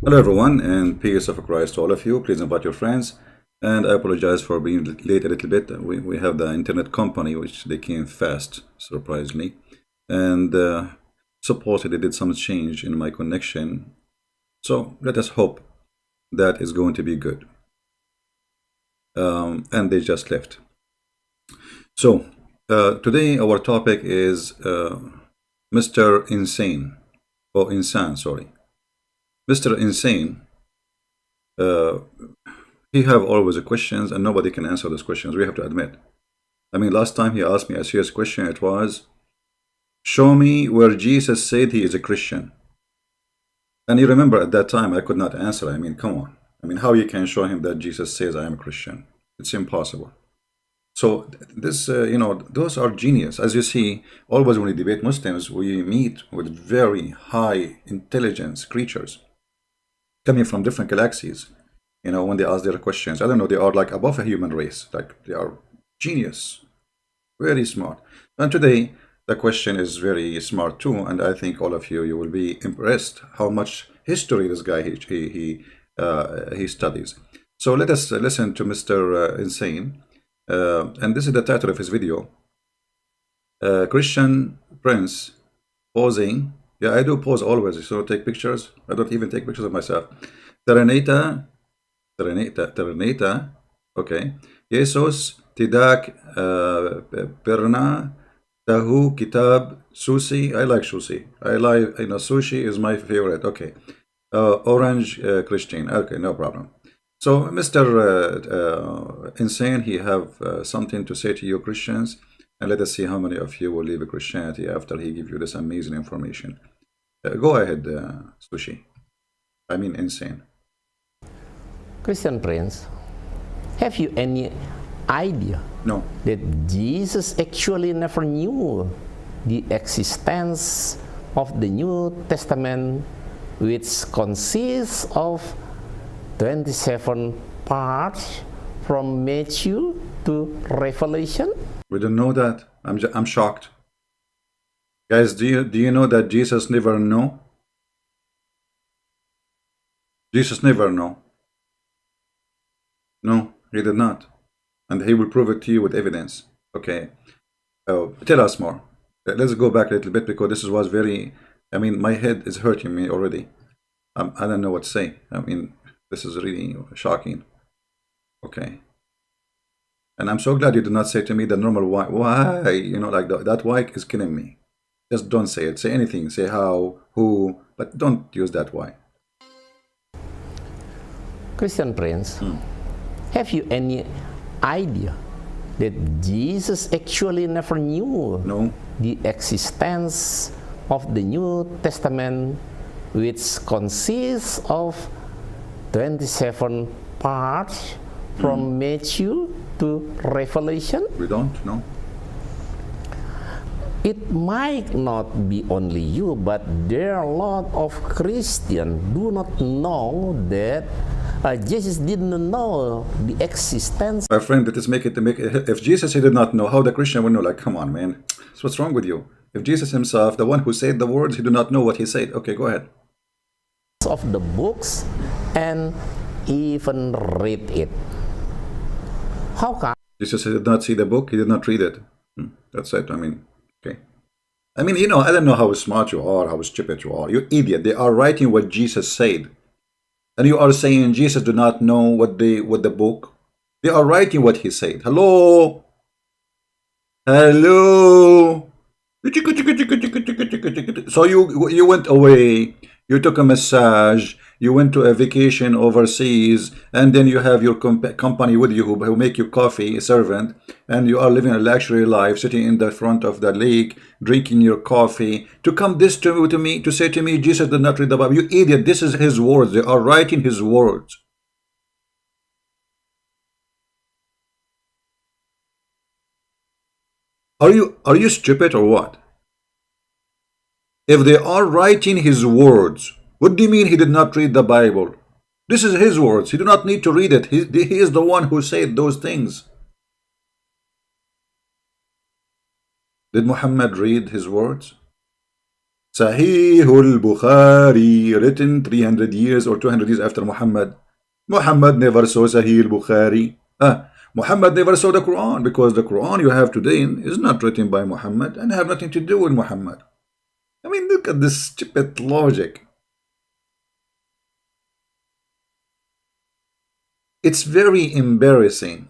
Hello everyone, and peace of Christ to all of you. Please invite your friends. And I apologize for being late a little bit. We have the internet company, which they came fast, surprisingly. And supposedly they did some change in my connection. So let us hope that is going to be good. And they just left. So today our topic is Mr. Insane, or Insan, sorry. Mr. Insane, he have always questions and nobody can answer those questions, we have to admit. I mean, last time he asked me a serious question, it was, show me where Jesus said he is a Christian. And you remember at that time I could not answer. I mean, come on. I mean, how you can show him that Jesus says I am a Christian? It's impossible. So this, those are genius. As you see, always when we debate Muslims, we meet with very high intelligence creatures coming from different galaxies. When they ask their questions, I don't know, they are like above a human race. Like they are genius, very smart. And today the question is very smart too. And I think all of you will be impressed how much history this guy he studies. So let us listen to Mr. Insane. And this is the title of his video. Christian Prince posing. Yeah, I do pose always, so take pictures. I don't even take pictures of myself. Ternyata. Okay. Yesus, Tidak, Pernah, Tahu, Kitab, Suci. I like Suci. Sushi is my favorite. Okay. Orange Christian. Okay, no problem. So Mr. Insane, he have something to say to you Christians, and let us see how many of you will leave Christianity after he give you this amazing information. Go ahead, Sushi. I mean Insane. Christian Prince, have you any idea that Jesus actually never knew the existence of the New Testament, which consists of 27 parts from Matthew to Revelation? We don't know that. I'm shocked. Guys, do you know that Jesus never know? Jesus never know. No, he did not. And he will prove it to you with evidence. Okay. Tell us more. Let's go back a little bit, because this was very, I mean, my head is hurting me already. I don't know what to say. I mean, this is really shocking. Okay. And I'm so glad you did not say to me the normal why. Why? Like that why is killing me. Just don't say it. Say anything. Say how, who, but don't use that why. Christian Prince, have you any idea that Jesus actually never knew the existence of the New Testament, which consists of 27 parts from Matthew to Revelation? We don't know. It might not be only you, but there are a lot of Christians do not know that Jesus didn't know the existence. My friend, that is make it. If Jesus he did not know, how the Christian would know? Like, come on, man. So what's wrong with you? If Jesus himself, the one who said the words, he did not know what he said. Okay, go ahead. Of the books and even read it. How come? Jesus did not see the book. He did not read it. That's it. I mean, okay. I mean, I don't know how smart you are, how stupid you are. You idiot. They are writing what Jesus said. And you are saying Jesus do not know what the book. They are writing what he said. Hello. So you went away. You took a massage. You went to a vacation overseas, and then you have your company with you who make you coffee, a servant, and you are living a luxury life, sitting in the front of the lake, drinking your coffee. To come this to me, to say to me, Jesus did not read the Bible. You idiot! This is his words. They are writing his words. Are you stupid or what? If they are writing his words, what do you mean he did not read the Bible? This is his words. He do not need to read it. He is the one who said those things. Did Muhammad read his words? Sahih al-Bukhari, written 300 years or 200 years after Muhammad. Muhammad never saw Sahih al-Bukhari. Muhammad never saw the Quran, because the Quran you have today is not written by Muhammad and have nothing to do with Muhammad. I mean, look at this stupid logic. It's very embarrassing.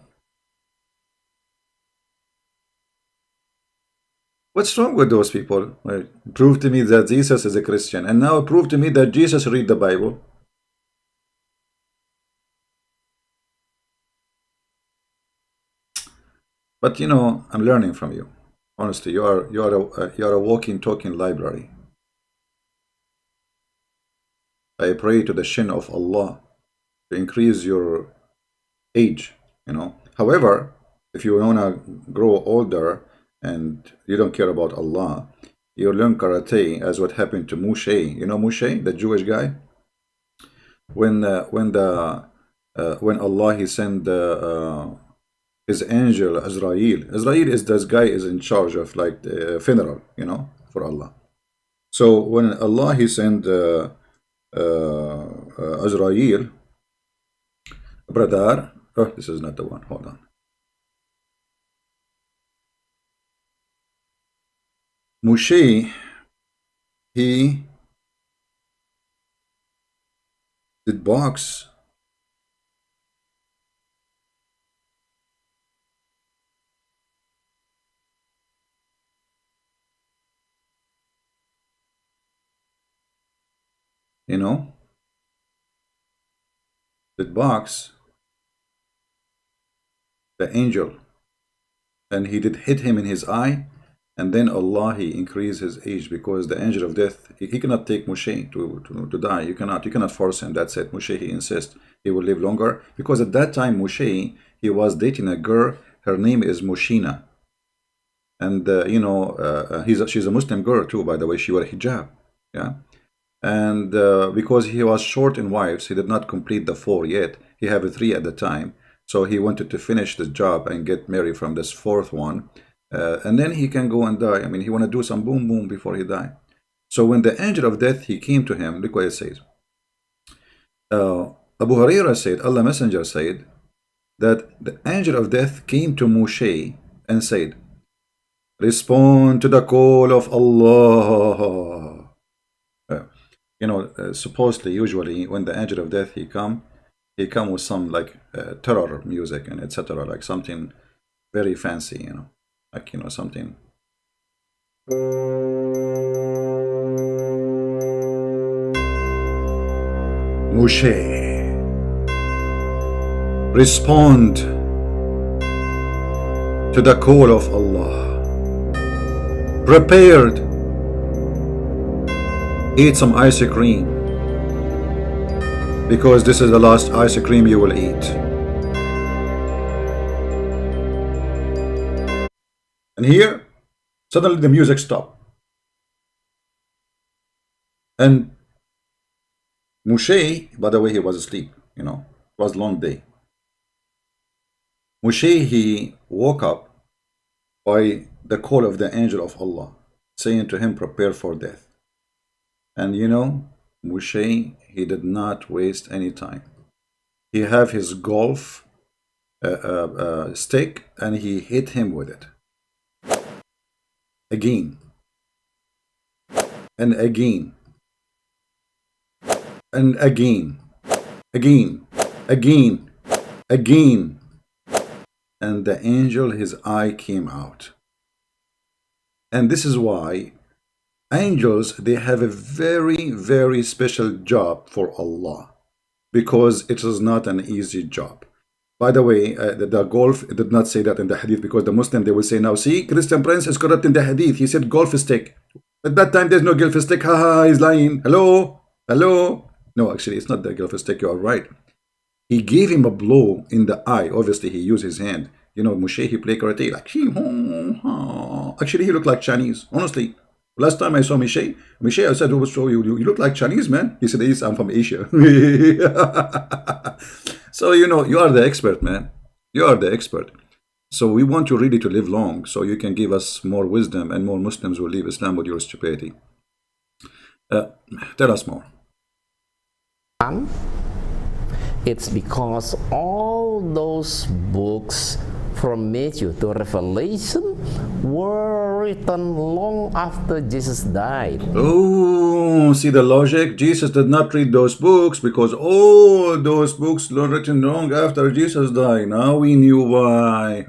What's wrong with those people? Right? Prove to me that Jesus is a Christian, and now prove to me that Jesus read the Bible. But you know, I'm learning from you. Honestly, you are a walking, talking library. I pray to the shin of Allah to increase your age. You know. However, if you wanna grow older and you don't care about Allah, you learn karate, as what happened to Moshe. You know Moshe, the Jewish guy. When Allah he sent his angel Azrael. Azrael is this guy is in charge of like the funeral, you know, for Allah. So when Allah he sent Azrael, brother. Oh, this is not the one. Hold on. Moshe, he did box. You know, did box the angel, and he did hit him in his eye. And then Allah he increased his age, because the angel of death he cannot take Moshe to die. You cannot force him. That's it. Moshe he insists he will live longer, because at that time Moshe he was dating a girl. Her name is Moshina, and you know she's a Muslim girl too, by the way. She wore hijab, yeah. And because he was short in wives, he did not complete the 4 yet. He had 3 at the time, so he wanted to finish the job and get married from this 4th one. And then he can go and die. I mean, he want to do some boom boom before he die. So when the angel of death he came to him, look what it says. Abu Huraira said, Allah Messenger said that the angel of death came to Moshe and said, respond to the call of Allah. You know, supposedly, usually when the angel of death he come with some like terror music and etc., like something very fancy, you know. Like, you know, something. Moshe, respond to the call of Allah. Prepared. Eat some ice cream, because this is the last ice cream you will eat. And here, suddenly the music stopped. And Moshe, by the way, he was asleep, you know, it was a long day. Moshe, he woke up by the call of the angel of Allah, saying to him, prepare for death. And you know, Moshe, he did not waste any time. He have his golf stick, and he hit him with it. Again, and again, and again, again, again, again, and the angel, his eye came out. And this is why angels, they have a very, very special job for Allah, because it is not an easy job. By the way, the golf did not say that in the hadith, because the Muslim, they will say, now see, Christian Prince is correct in the hadith. He said golf stick. At that time, there's no golf stick. Haha, he's lying. Hello? Hello? No, actually, it's not the golf stick. You are right. He gave him a blow in the eye. Obviously, he used his hand. You know, Moshe, he played karate. Like, actually, he looked like Chinese. Honestly, last time I saw Moshe, I said, oh, so you look like Chinese, man. He said, yes, I'm from Asia. So, you know, you are the expert, man. You are the expert. So we want you really to live long, so you can give us more wisdom, and more Muslims will leave Islam with your stupidity. Tell us more. It's because all those books from Matthew to Revelation were written long after Jesus died. Oh, see the logic? Jesus did not read those books because all those books were written long after Jesus died. Now we knew why.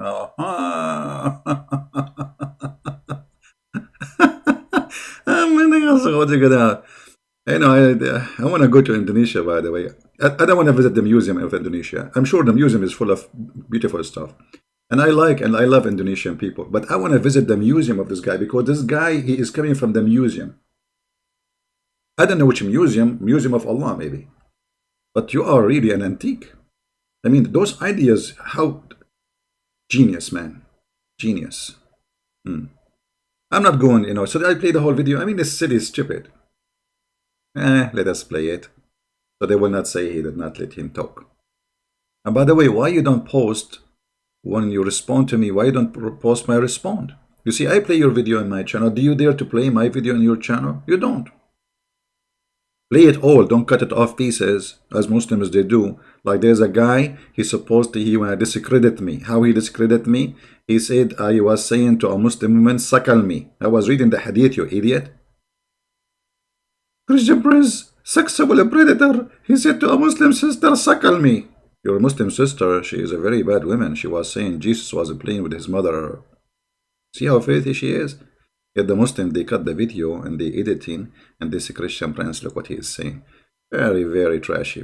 I know, I want to go to Indonesia, by the way. I don't want to visit the museum of Indonesia. I'm sure the museum is full of beautiful stuff. And I love Indonesian people. But I want to visit the museum of this guy because this guy, he is coming from the museum. I don't know which museum, Museum of Allah maybe. But you are really an antique. I mean, those ideas, how genius, man. Genius. I'm not going, so I play the whole video. I mean, this city is stupid. Let us play it. So they will not say he did not let him talk. And by the way, why you don't post when you respond to me? Why you don't post my respond? You see, I play your video in my channel. Do you dare to play my video in your channel? You don't. Play it all. Don't cut it off pieces, as Muslims they do. Like there's a guy, he want to discredit me. How he discredit me? He said, I was saying to a Muslim woman, suckle me. I was reading the hadith, you idiot. Christian prince, sexual predator. He said to a Muslim sister, suckle me. Your Muslim sister, she is a very bad woman. She was saying Jesus was playing with his mother. See how filthy she is? Yet the Muslim, they cut the video and they editing, and this Christian prince, look what he is saying. Very, very trashy,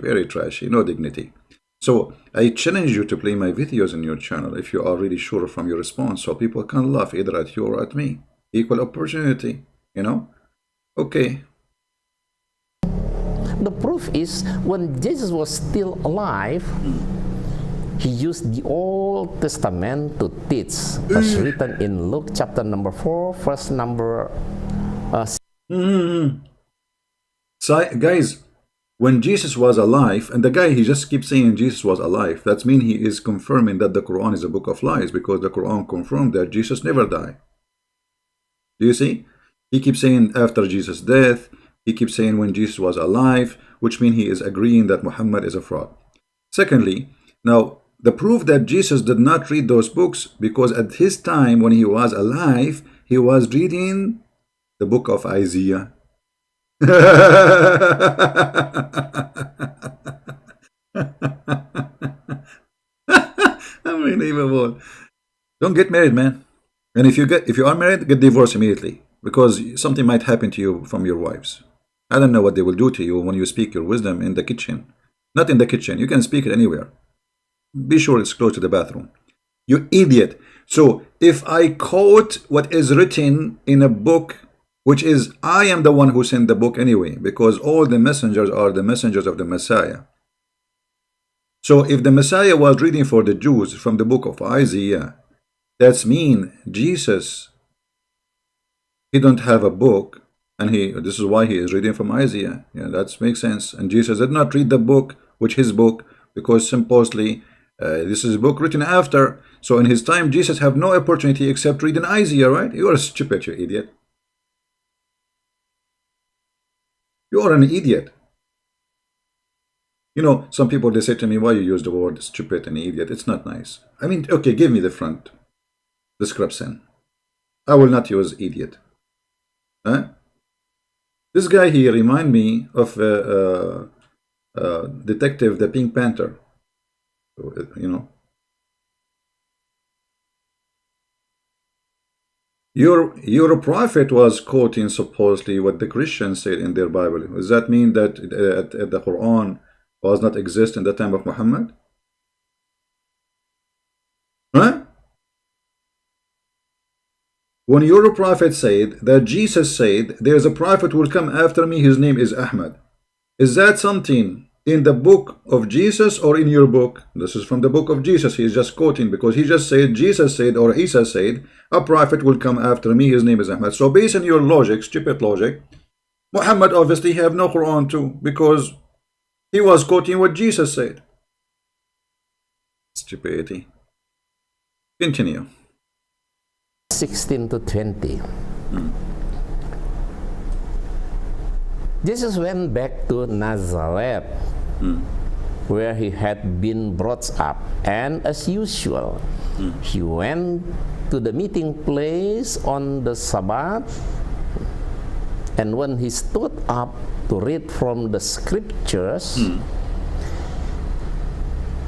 no dignity. So I challenge you to play my videos in your channel if you are really sure from your response, so people can laugh either at you or at me. Equal opportunity, Okay. The proof is when Jesus was still alive, he used the Old Testament to teach, as written in Luke chapter number 4, verse number 6. So, guys, when Jesus was alive, and the guy, he just keeps saying Jesus was alive, that means he is confirming that the Quran is a book of lies, because the Quran confirmed that Jesus never died. Do you see? He keeps saying after Jesus' death, he keeps saying when Jesus was alive, which means he is agreeing that Muhammad is a fraud. Secondly, now, the proof that Jesus did not read those books, because at his time when he was alive, he was reading the book of Isaiah. Unbelievable. Don't get married, man. And if you are married, get divorced immediately, because something might happen to you from your wives. I don't know what they will do to you when you speak your wisdom in the kitchen. Not in the kitchen. You can speak it anywhere. Be sure it's close to the bathroom. You idiot. So if I quote what is written in a book, which is, I am the one who sent the book anyway, because all the messengers are the messengers of the Messiah. So if the Messiah was reading for the Jews from the book of Isaiah, that's mean Jesus, he don't have a book, and this is why he is reading from Isaiah. Yeah, that makes sense. And Jesus did not read the book, which his book, because supposedly this is a book written after. So in his time, Jesus have no opportunity except reading Isaiah, right? You are stupid, you idiot. You are an idiot. Some people, they say to me, why you use the word stupid and idiot? It's not nice. I mean, okay, give me the front description. I will not use idiot. Huh? This guy here remind me of Detective the Pink Panther. Your prophet was quoting supposedly what the Christians said in their Bible. Does that mean that the Quran was not exist in the time of Muhammad? Huh? When your prophet said that Jesus said, there's a prophet who will come after me, his name is Ahmad. Is that something in the book of Jesus or in your book? This is from the book of Jesus. He is just quoting, because he just said, Jesus said, or Isa said, a prophet will come after me, his name is Ahmad. So based on your logic, stupid logic, Muhammad obviously have no Quran too, because he was quoting what Jesus said. Stupidity. Continue. 16 to 20. Jesus went back to Nazareth, where he had been brought up, and as usual, he went to the meeting place on the Sabbath, and when he stood up to read from the scriptures,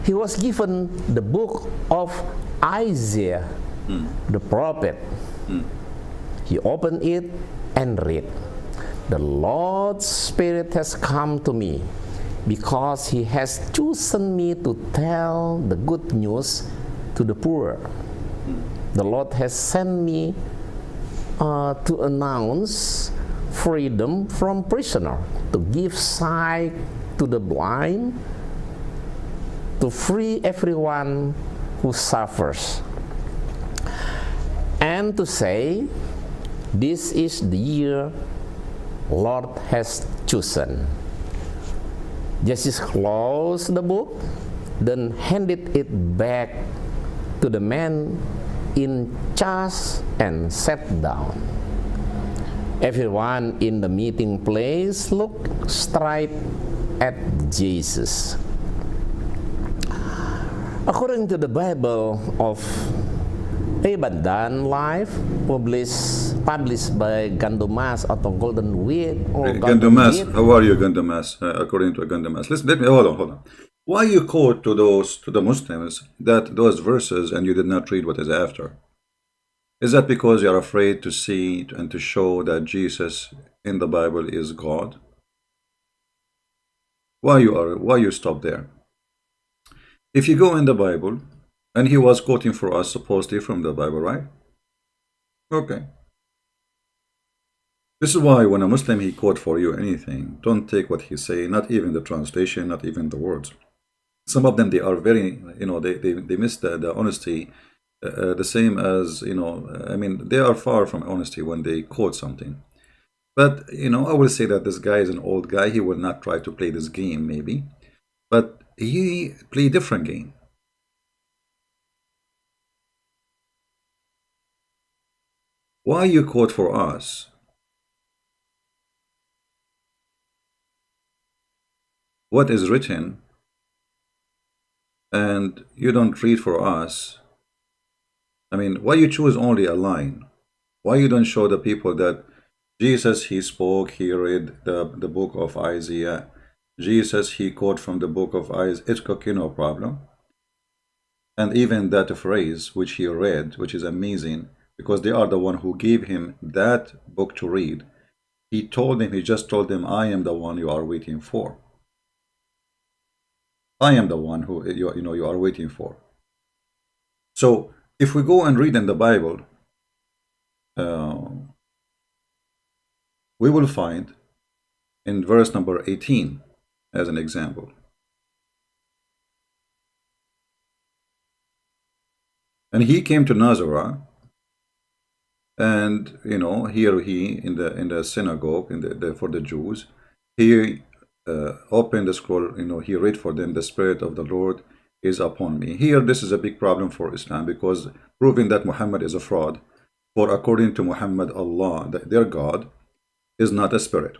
he was given the book of Isaiah, the prophet. He opened it and read, "The Lord's Spirit has come to me, because he has chosen me to tell the good news to the poor. The Lord has sent me to announce freedom from prisoner, to give sight to the blind, to free everyone who suffers, and to say, this is the year Lord has chosen." Jesus closed the book, then handed it back to the man in charge and sat down. Everyone in the meeting place looked straight at Jesus. According to the Bible of Abundant Life, published by Gandomas atau Golden Wheat or Gandomas, how are you, Gandomas? According to Gandomas, let me hold on. Why you quote to the Muslims that those verses and you did not read what is after? Is that because you are afraid to see and to show that Jesus in the Bible is God? Why you stop there? If you go in the Bible, and he was quoting for us supposedly from the Bible, right? Okay. This is why when a Muslim he quote for you anything, don't take what he say, not even the translation, not even the words. Some of them, they are very, they miss the honesty, the same as, I mean, they are far from honesty when they quote something. But, I will say that this guy is an old guy. He will not try to play this game, maybe. But he play different game. Why you quote for us? What is written, and you don't read for us? I mean, why you choose only a line? Why you don't show the people that Jesus, he spoke, he read the book of Isaiah. Jesus, he quote from the book of Isaiah. It's okay, no problem. And even that phrase which he read, which is amazing, because they are the one who gave him that book to read. He just told them, I am the one you are waiting for. I am the one who you are waiting for. So if we go and read in the Bible, we will find in verse number 18 as an example. And he came to Nazareth, and here he in the synagogue for the Jews, he opened the scroll. He read for them, the Spirit of the Lord is upon me. Here, this is a big problem for Islam, because proving that Muhammad is a fraud. For according to Muhammad, Allah, their God, is not a spirit.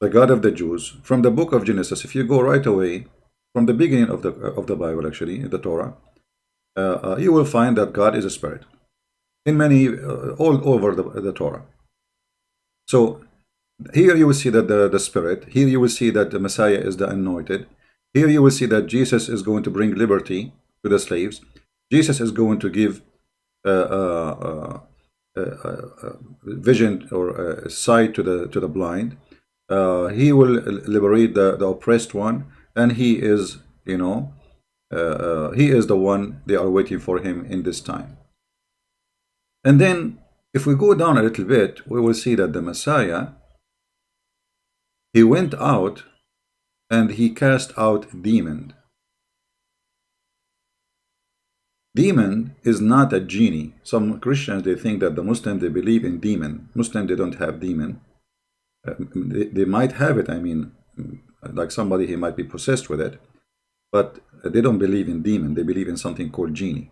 The God of the Jews, from the book of Genesis, if you go right away from the beginning of the Bible, actually, the Torah, you will find that God is a spirit in many, all over the Torah. So here you will see that the spirit, here you will see that the Messiah is the anointed, here you will see that Jesus is going to bring liberty to the slaves, Jesus is going to give vision or sight to the blind, he will liberate the oppressed one, and he is he is the one they are waiting for him in this time. And then if we go down a little bit, we will see that the Messiah, he went out and he cast out demon. Demon is not a genie. Some Christians, they think that the Muslims, they believe in demon. Muslims, they don't have demon. They might have it. I mean, like somebody, he might be possessed with it. But they don't believe in demon. They believe in something called genie.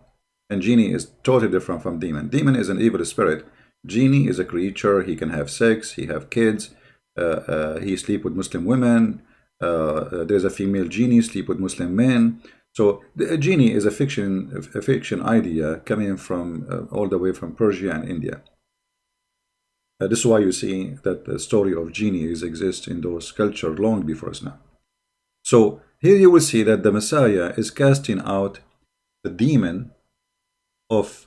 And genie is totally different from demon. Demon is an evil spirit. Genie is a creature. He can have sex. He have kids. He sleep with Muslim women. There's a female genie sleep with Muslim men. So a genie is a fiction idea coming from all the way from Persia and India. This is why you see that the story of genies exists in those cultures long before Islam. So here you will see that the Messiah is casting out the demon of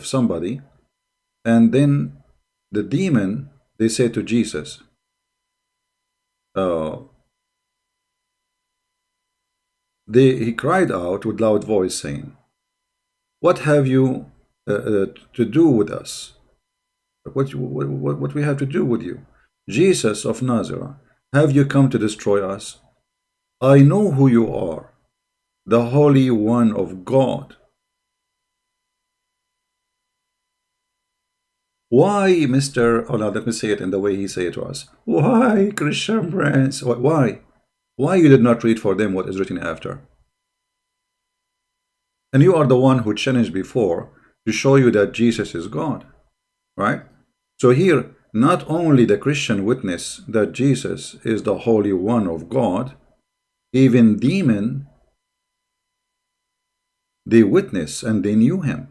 somebody, and then the demon, they say to Jesus, he cried out with loud voice, saying, "What have you to do with us? What we have to do with you? Jesus of Nazareth, have you come to destroy us? I know who you are, the Holy One of God." Why, Mr. Oh, no, let me say it in the way he said it to us. Why, Christian friends? Why? Why you did not read for them what is written after? And you are the one who challenged before to show you that Jesus is God, right? So here, not only the Christian witness that Jesus is the Holy One of God, even demon, they witness and they knew him.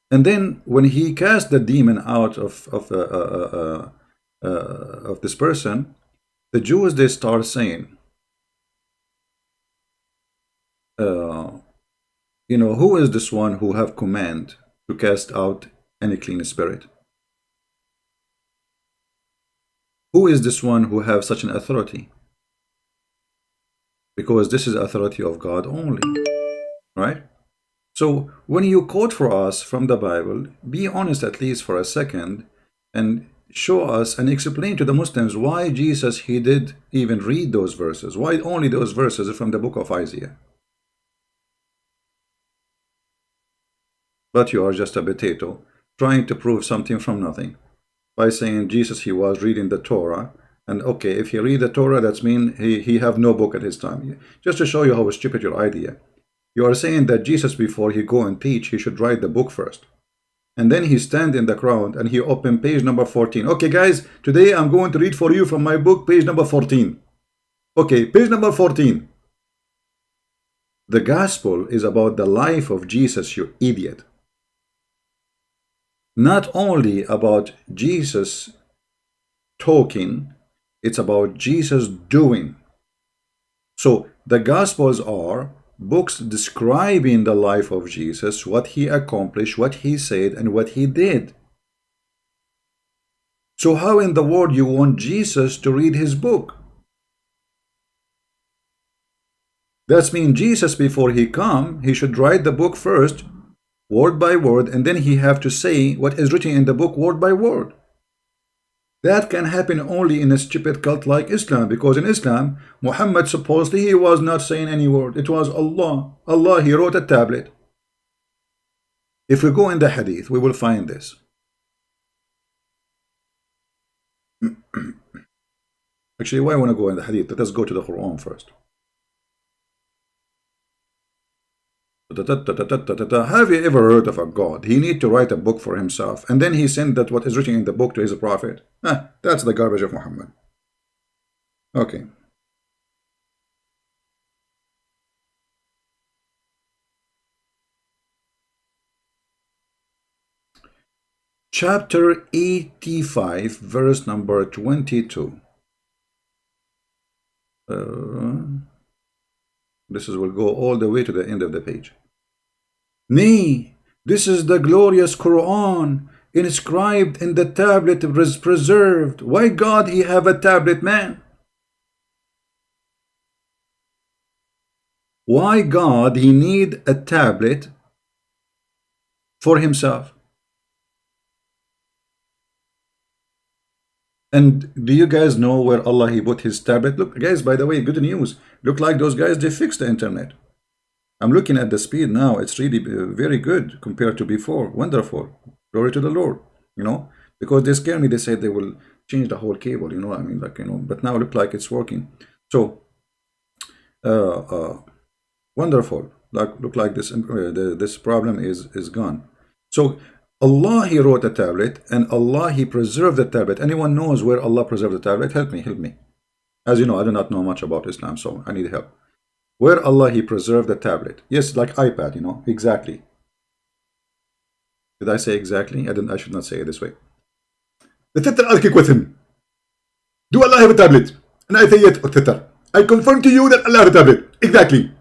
And then when he cast the demon out of this person, the Jews, they start saying, you know, who is this one who have command to cast out any clean spirit? Who is this one who have such an authority? Because this is authority of God only, right? So when you quote for us from the Bible, be honest at least for a second and show us and explain to the Muslims why Jesus, he did even read those verses. Why only those verses from the book of Isaiah? But you are just a potato trying to prove something from nothing by saying Jesus, he was reading the Torah. And okay, if he read the Torah, that's mean he have no book at his time. Just to show you how stupid your idea. You are saying that Jesus, before he go and teach, he should write the book first. And then he stand in the crowd and he open page number 14. Okay, guys, today I'm going to read for you from my book, page number 14. Okay, page number 14. The gospel is about the life of Jesus, you idiot. Not only about Jesus talking, it's about Jesus doing. So the gospels are books describing the life of Jesus, what he accomplished, what he said, and what he did. So how in the world you want Jesus to read his book? That means Jesus, before he come, he should write the book first, word by word, and then he have to say what is written in the book word by word. That can happen only in a stupid cult like Islam, because in Islam, Muhammad supposedly he was not saying any word. It was Allah. Allah, he wrote a tablet. If we go in the hadith, we will find this. Actually, why I want to go in the hadith? Let us go to the Quran first. Have you ever heard of a God? He need to write a book for himself, and then he sent that what is written in the book to his prophet. That's the garbage of Muhammad. Okay. Chapter 85, verse number 22. This will go all the way to the end of the page. Nay, this is the glorious Quran, inscribed in the tablet preserved. Why God he have a tablet, man? Why God he need a tablet for himself? And do you guys know where Allah he put his tablet? Look, guys, by the way, good news. Look like those guys, they fixed the internet. I'm looking at the speed now. It's really very good compared to before. Wonderful. Glory to the Lord. You know, because they scare me. They said they will change the whole cable. You know what I mean? Like, you know, but now it look like it's working. So, wonderful. look like this. This problem is gone. So Allah, He wrote a tablet, and Allah, He preserved the tablet. Anyone knows where Allah preserved the tablet? Help me, help me. As you know, I do not know much about Islam, so I need help. Where Allah, He preserved the tablet? Yes, like iPad, you know, exactly. Did I say exactly? I should not say it this way. The Titter Arkic with him. Do Allah have a tablet? And I say yes, Titter. I confirm to you that Allah have a tablet. Exactly.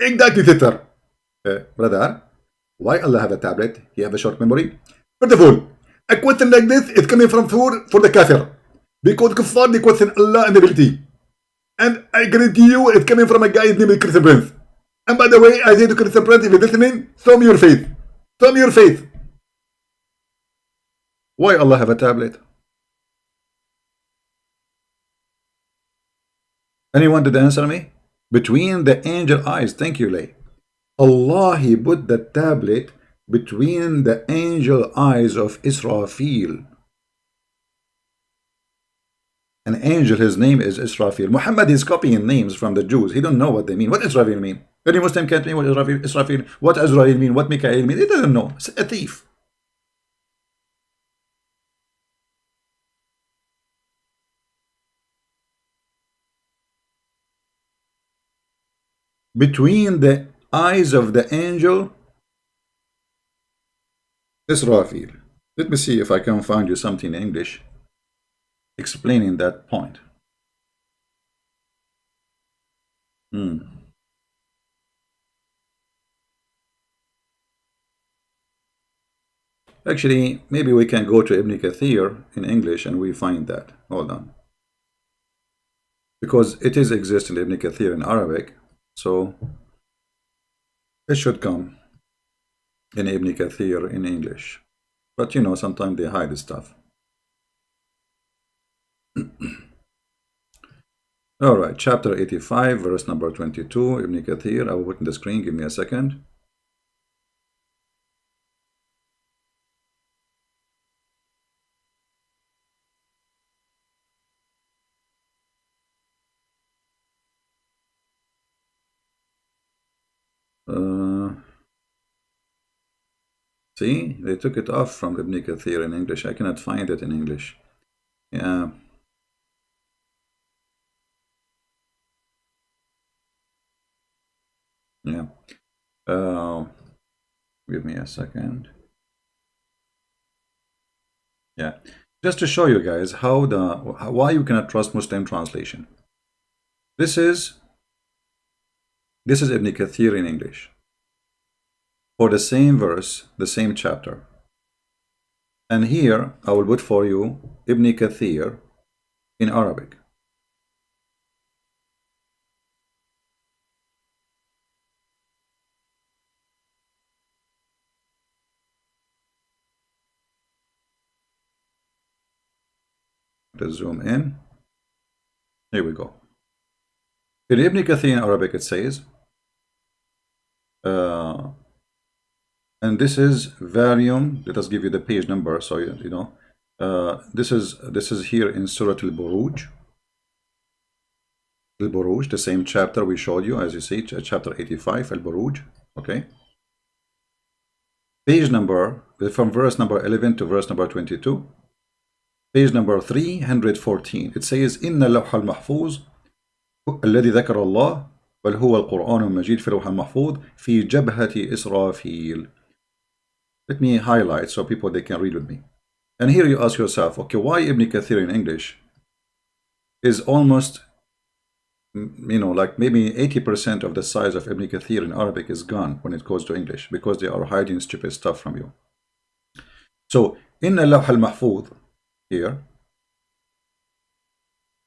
Exactly, Titter. Brother, why Allah have a tablet? He have a short memory? First of all, a question like this is coming from for the kafir. Because kuffar, they question Allah and ability. And I guarantee you it's coming from a guy named Kristen Prince. And by the way, I say to Kristen Prince, if you're listening, show me your faith. Show me your faith. Why Allah have a tablet? Anyone did answer me? Between the angel eyes. Thank you, Lay. Allah, He put the tablet between the angel eyes of Israfil. An angel, his name is Israfil. Muhammad is copying names from the Jews. He don't know what they mean. What Israfil mean? Any Muslim can't mean what Israfil, what Azrael mean, what Mikael mean. He doesn't know. It's a thief. Between the eyes of the angel Israfil. Let me see if I can find you something in English explaining that point. Actually, maybe we can go to Ibn Kathir in English and we find that. Hold on. Because it is exist in Ibn Kathir in Arabic, so it should come in Ibn Kathir in English. But you know, sometimes they hide this stuff. Alright, chapter 85, verse number 22, Ibn Kathir. I will put in the screen, give me a second. See, they took it off from Ibn Kathir in English. I cannot find it in English. Yeah. Yeah. Give me a second. Yeah. Just to show you guys why you cannot trust Muslim translation. This is Ibn Kathir in English. For the same verse, the same chapter. And here I will put for you Ibn Kathir in Arabic. Let's zoom in. Here we go. In Ibn Kathir in Arabic it says, and this is volume. Let us give you the page number so you know. This is here in Surah Al-Buruj. Al-Buruj, the same chapter we showed you, as you see, chapter 85, Al-Buruj. Okay. Page number, from verse number 11 to verse number 22. Page number 314. It says, إن اللوح المحفوظ الذي ذكر الله بل هو القرآن المجيد في اللوح المحفوظ في جبهة إسرافيل. Let me highlight so people they can read with me. And here you ask yourself, okay, why Ibn Kathir in English is almost, you know, like maybe 80% of the size of Ibn Kathir in Arabic is gone when it goes to English because they are hiding stupid stuff from you. So, إن اللوح المحفوظ here,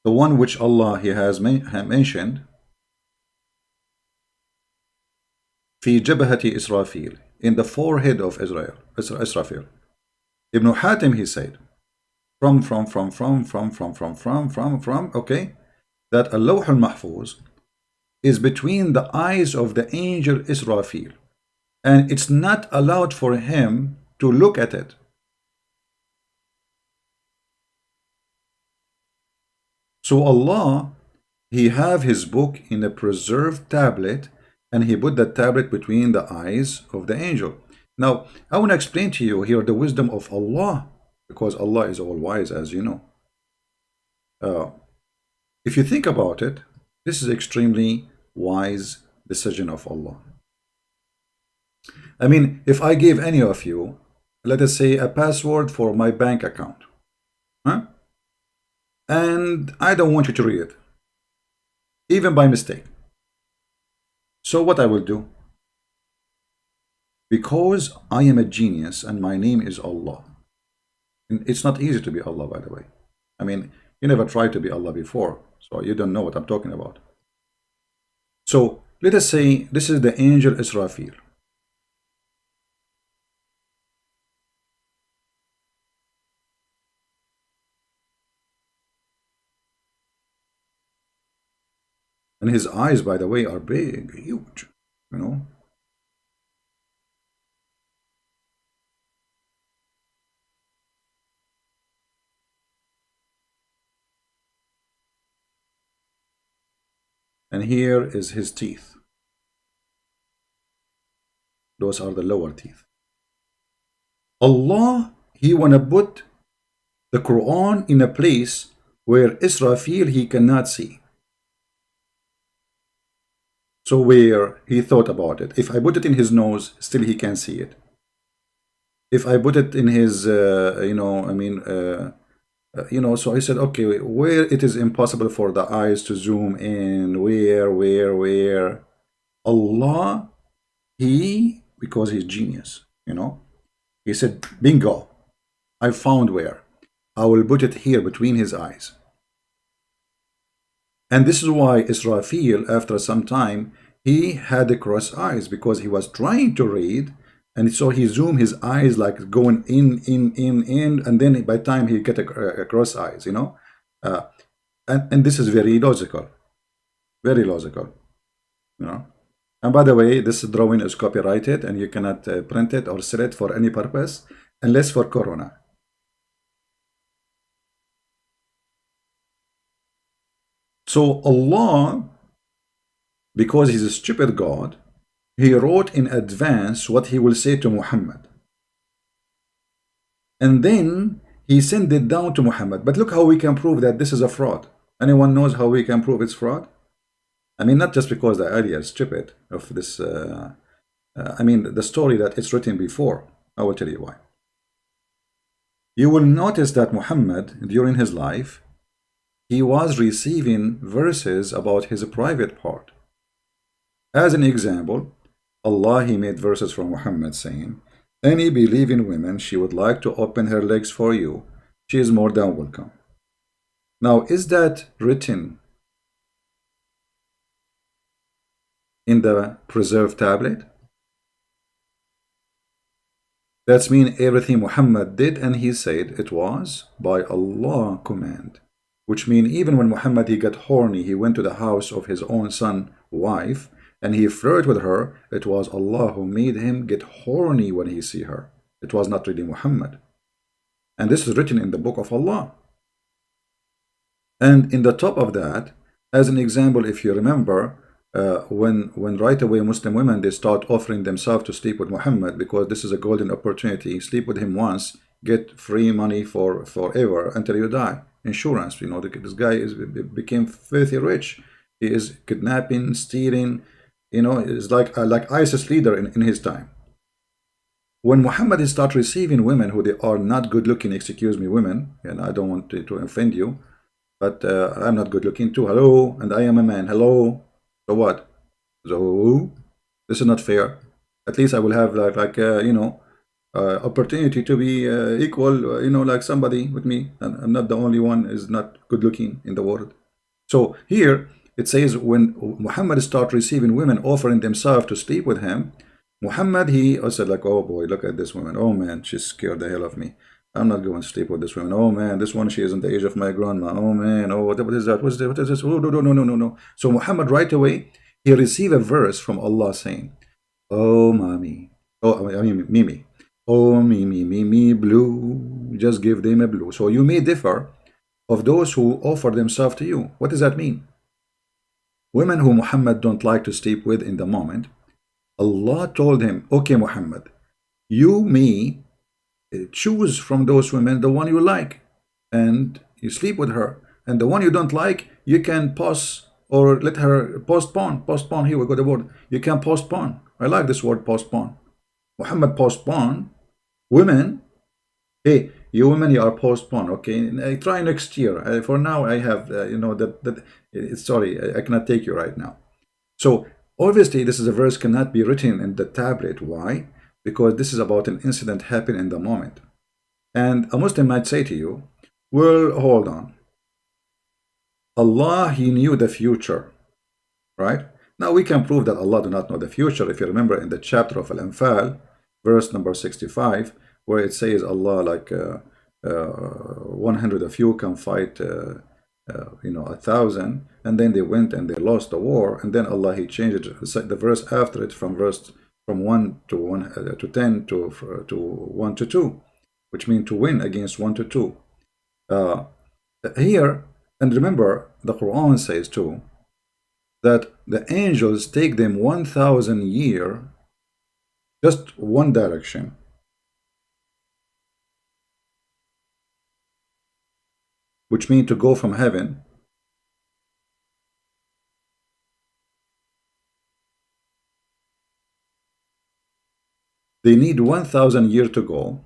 the one which Allah He has mentioned, في جبهة إسرافيل, in the forehead of Israfil. Ibn Hatim, he said, from, okay, that Al-Lawh al-Mahfuz is between the eyes of the angel Israfil, and it's not allowed for him to look at it. So Allah, He have His book in a preserved tablet and he put the tablet between the eyes of the angel. Now, I want to explain to you here the wisdom of Allah, because Allah is all wise, as you know. If you think about it, this is extremely wise decision of Allah. I mean, if I give any of you, let us say, a password for my bank account, huh? And I don't want you to read it, even by mistake. So what I will do? Because I am a genius and my name is Allah. And it's not easy to be Allah, by the way. I mean, you never tried to be Allah before, so you don't know what I'm talking about. So let us say this is the angel Israfil. And his eyes, by the way, are big, huge, you know. And here is his teeth. Those are the lower teeth. Allah, he want to put the Quran in a place where Israfil he cannot see. So where he thought about it, if I put it in his nose, still he can see it. If I put it in his, so he said, okay, where it is impossible for the eyes to zoom in, where? Allah, because he's genius, he said, bingo, I found where. I will put it here between his eyes. And this is why Israfil, after some time, he had the cross eyes, because he was trying to read, and so he zoomed his eyes like going in, and then by time he get a cross eyes, and this is very logical, And by the way, this drawing is copyrighted, and you cannot print it or sell it for any purpose, unless for Corona. So Allah, because he's a stupid God, he wrote in advance what he will say to Muhammad. And then he sent it down to Muhammad. But look how we can prove that this is a fraud. Anyone knows how we can prove it's fraud? I mean, not just because the idea is stupid of this, the story that it's written before. I will tell you why. You will notice that Muhammad, during his life, he was receiving verses about his private part. As an example, Allah, he made verses from Muhammad saying, any believing woman, she would like to open her legs for you, she is more than welcome. Now, is that written in the preserved tablet? That's mean everything Muhammad did and he said, it was by Allah command. Which means even when Muhammad he got horny, he went to the house of his own son, wife, and he flirted with her, it was Allah who made him get horny when he see her. It was not really Muhammad. And this is written in the book of Allah. And in the top of that, as an example, if you remember, when right away Muslim women, they start offering themselves to sleep with Muhammad, because this is a golden opportunity. Sleep with him once, get free money for forever until you die. Insurance, this guy became filthy rich. He is kidnapping, stealing, is like ISIS leader in his time. When Muhammad start receiving women who they are not good looking, excuse me, women, and I don't want to offend you, but I'm not good looking too. Hello, and I am a man. Hello. So what? So this is not fair. At least I will have opportunity to be equal, like somebody with me, and I'm not the only one is not good looking in the world. So here it says when Muhammad start receiving women offering themselves to sleep with him, Muhammad he said like, oh boy, look at this woman. Oh man, she scared the hell of me. I'm not going to sleep with this woman. Oh man, this one, she is in the age of my grandma. Oh man, oh what is that? What is this? Oh no. So Muhammad right away he received a verse from Allah saying, oh mommy, Mimi. Oh, me, blue, just give them a blue. So you may differ of those who offer themselves to you. What does that mean? women who Muhammad don't like to sleep with in the moment, Allah told him, okay, Muhammad, you may choose from those women the one you like, and you sleep with her. And the one you don't like, you can pause or let her postpone. Postpone, here we got the word. You can postpone. I like this word, postpone. Muhammad postpone. Women, hey, you women, you are postponed. Okay, try next year. For now, I have, sorry, I cannot take you right now. So obviously, this is a verse cannot be written in the tablet. Why? Because this is about an incident happening in the moment. And a Muslim might say to you, well, hold on. Allah, He knew the future, right? Now we can prove that Allah do not know the future. If you remember in the chapter of Al-Anfal, verse number 65, where it says Allah, like 100 of you can fight, 1,000, and then they went and they lost the war, and then Allah, He changed the verse after it from 1 to 10 to 1 to 2, which means to win against 1 to 2. Here, and remember, the Quran says too that the angels take them 1,000 years, just one direction. Which means to go from heaven they need 1,000 years to go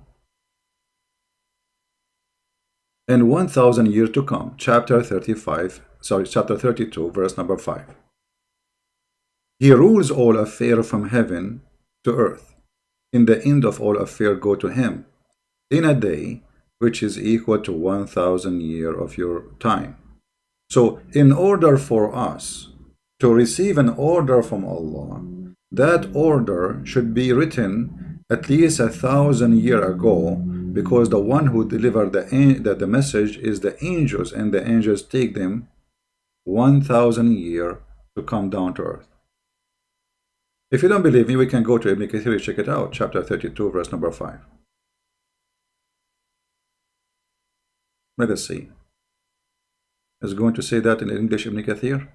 and 1,000 years to come. Chapter 32, verse number 5. He rules all affairs from heaven to earth. In the end of all affairs go to him in a day which is equal to 1,000 years of your time. So in order for us to receive an order from Allah, that order should be written at least 1,000 years ago, because the one who delivered the message is the angels, and the angels take them 1,000 years to come down to earth. If you don't believe me, we can go to Ibn Kathir, check it out, chapter 32, verse number 5. Let us see. Is going to say that in English, Ibn Kathir?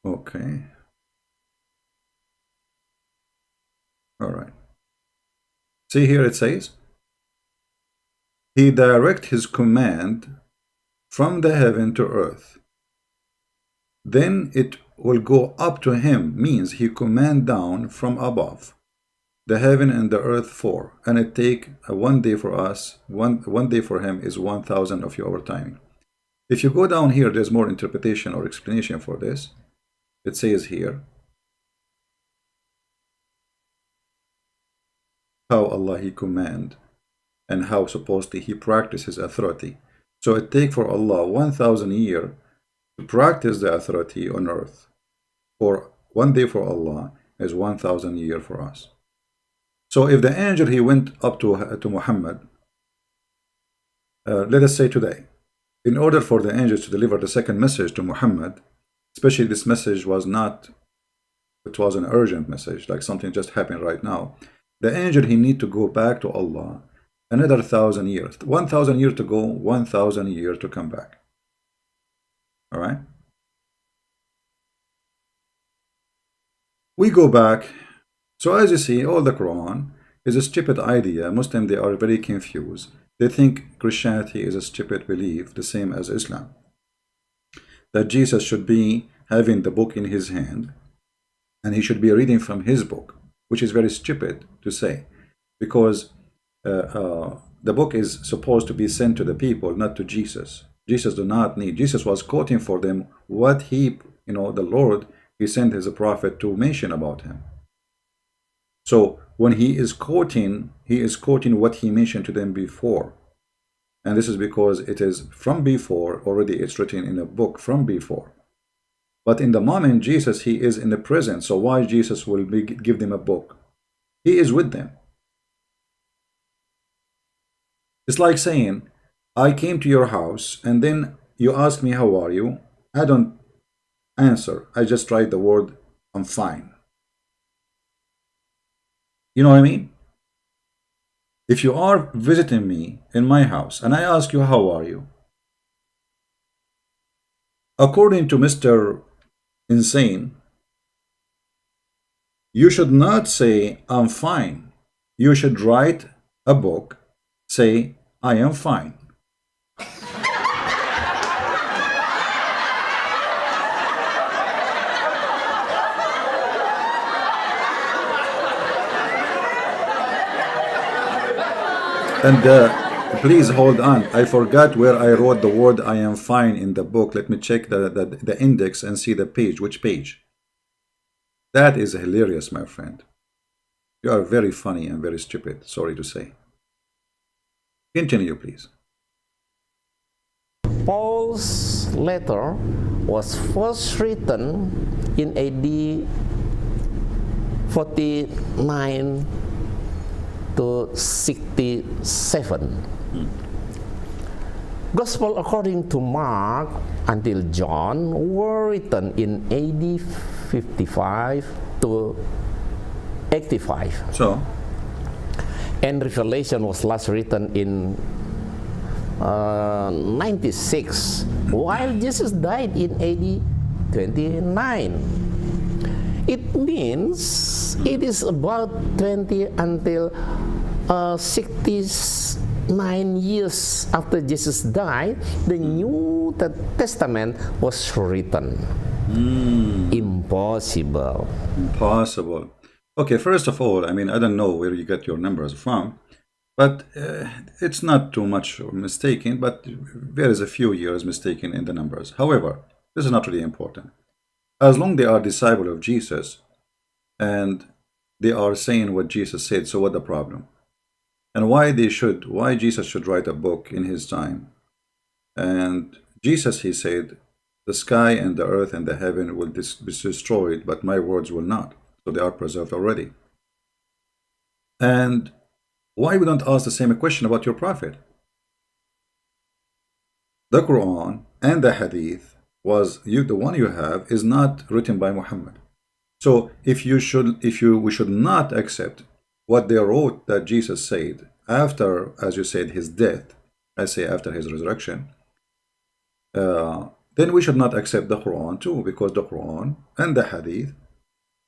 Okay. All right. See here it says, He direct His command from the heaven to earth. Then it will go up to Him, means He command down from above, the heaven and the earth for, and it take one day for us, one day for Him is 1,000 of your time. If you go down here, there's more interpretation or explanation for this. It says here, how Allah He command, and how supposedly He practice His authority. So it take for Allah 1,000 years to practice the authority on earth. For one day for Allah is 1,000 years for us. So if the angel he went up to Muhammad, let us say today, in order for the angels to deliver the second message to Muhammad, especially this message was not, it was an urgent message, like something just happened right now. The angel he need to go back to Allah another 1,000 years, 1,000 years to go, 1,000 years to come back. All right. We go back. So as you see, all the Quran is a stupid idea. Muslims, they are very confused. They think Christianity is a stupid belief, the same as Islam. That Jesus should be having the book in his hand and he should be reading from his book, which is very stupid to say, because the book is supposed to be sent to the people, not to Jesus. Jesus do not need. Jesus was quoting for them what he, the Lord, he sent his prophet to mention about him. So when he is quoting what he mentioned to them before. And this is because it is from before, already it's written in a book from before. But in the moment Jesus, he is in the present. So why Jesus will give them a book? He is with them. It's like saying, I came to your house and then you ask me, how are you? I don't answer. I just write the word, I'm fine. You know what I mean? If you are visiting me in my house and I ask you, how are you? According to Mr. Insane, you should not say, I'm fine. You should write a book, say, I am fine. And please hold on. I forgot where I wrote the word I am fine in the book. Let me check the index and see the page. Which page? That is hilarious, my friend. You are very funny and very stupid. Sorry to say. Continue, please. Paul's letter was first written in AD 49 to 67. Gospel according to Mark until John were written in AD 55 to 85. So, And Revelation was last written in 96, while Jesus died in AD 29. It means it is about 20 until 69 years after Jesus died, the New Testament was written. Impossible. impossible. Okay, first of all, I mean, I don't know where you get your numbers from, but it's not too much mistaken, but there is a few years mistaken in the numbers. However, this is not really important. As long they are disciple of Jesus and they are saying what Jesus said, so what the problem? And why Jesus should write a book in his time? And Jesus, he said, the sky and the earth and the heaven will be destroyed, but my words will not. So they are preserved already. And why we don't ask the same question about your prophet? The Quran and the Hadith the one you have is not written by Muhammad. So we should not accept what they wrote that Jesus said after, as you said, his death, I say after his resurrection, then we should not accept the Quran too, because the Quran and the Hadith,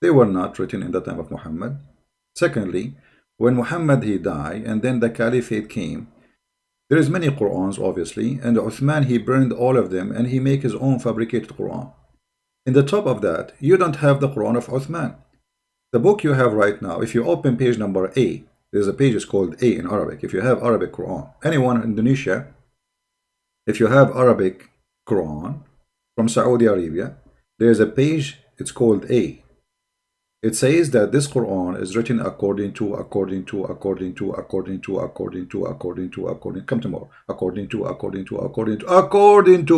they were not written in the time of Muhammad. Secondly, when Muhammad he died and then the Caliphate came, there is many Qurans obviously, and Uthman he burned all of them and he make his own fabricated Quran. In the top of that, you don't have the Quran of Uthman. The book you have right now, if you open page number A, there's a page called A in Arabic. If you have Arabic Quran, anyone in Indonesia, if you have Arabic Quran from Saudi Arabia, there's a page, it's called A. It says that this Quran is written according to, come tomorrow, according to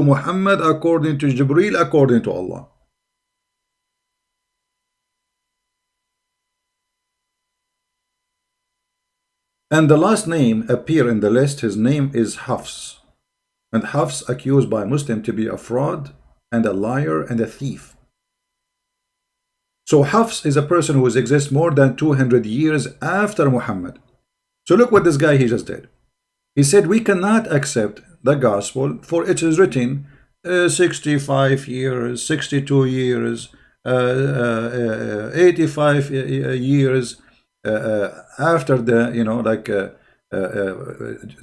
Muhammad, according to Jibreel, according to Allah. And the last name appear in the list, his name is Hafs. And Hafs accused by Muslim to be a fraud and a liar and a thief. So Hafs is a person who exists more than 200 years after Muhammad. So look what this guy he just did. He said we cannot accept the gospel for it is written 65 years, 62 years, 85 years after the,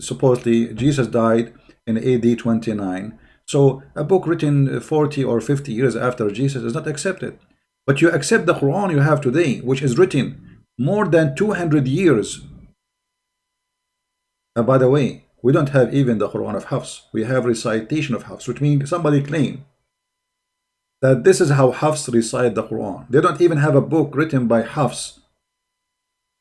supposedly Jesus died in AD 29. So a book written 40 or 50 years after Jesus is not accepted. But you accept the Quran you have today, which is written more than 200 years. And by the way, we don't have even the Quran of Hafs. We have recitation of Hafs, which means somebody claimed that this is how Hafs recite the Quran. They don't even have a book written by Hafs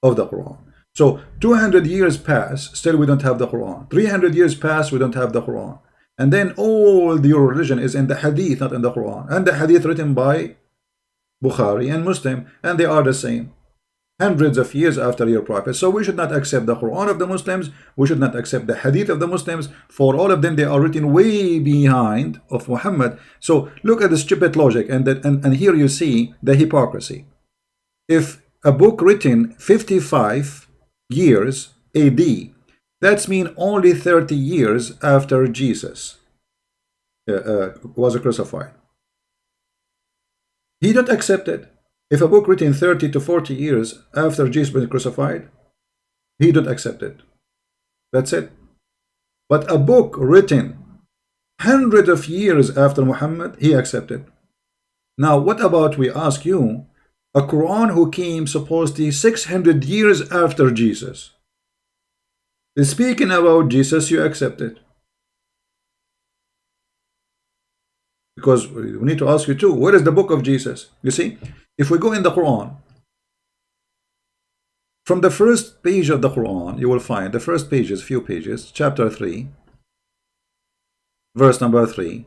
of the Quran. So 200 years pass, still we don't have the Quran. 300 years pass, we don't have the Quran. And then all your religion is in the Hadith, not in the Quran. And the Hadith written by Bukhari and Muslim, and they are the same. Hundreds of years after your prophet. So we should not accept the Quran of the Muslims. We should not accept the Hadith of the Muslims. For all of them, they are written way behind of Muhammad. So look at the stupid logic, and here you see the hypocrisy. If a book written 55 years AD. That's mean only 30 years after Jesus was crucified. He don't accept it. If a book written 30 to 40 years after Jesus was crucified, he don't accept it. That's it. But a book written hundreds of years after Muhammad, he accepted. Now, what about, we ask you, a Quran who came supposedly 600 years after Jesus? Speaking about Jesus, you accept it. Because we need to ask you too, where is the book of Jesus? You see, if we go in the Quran, from the first page of the Quran, you will find the first pages, few pages, chapter 3, verse number 3,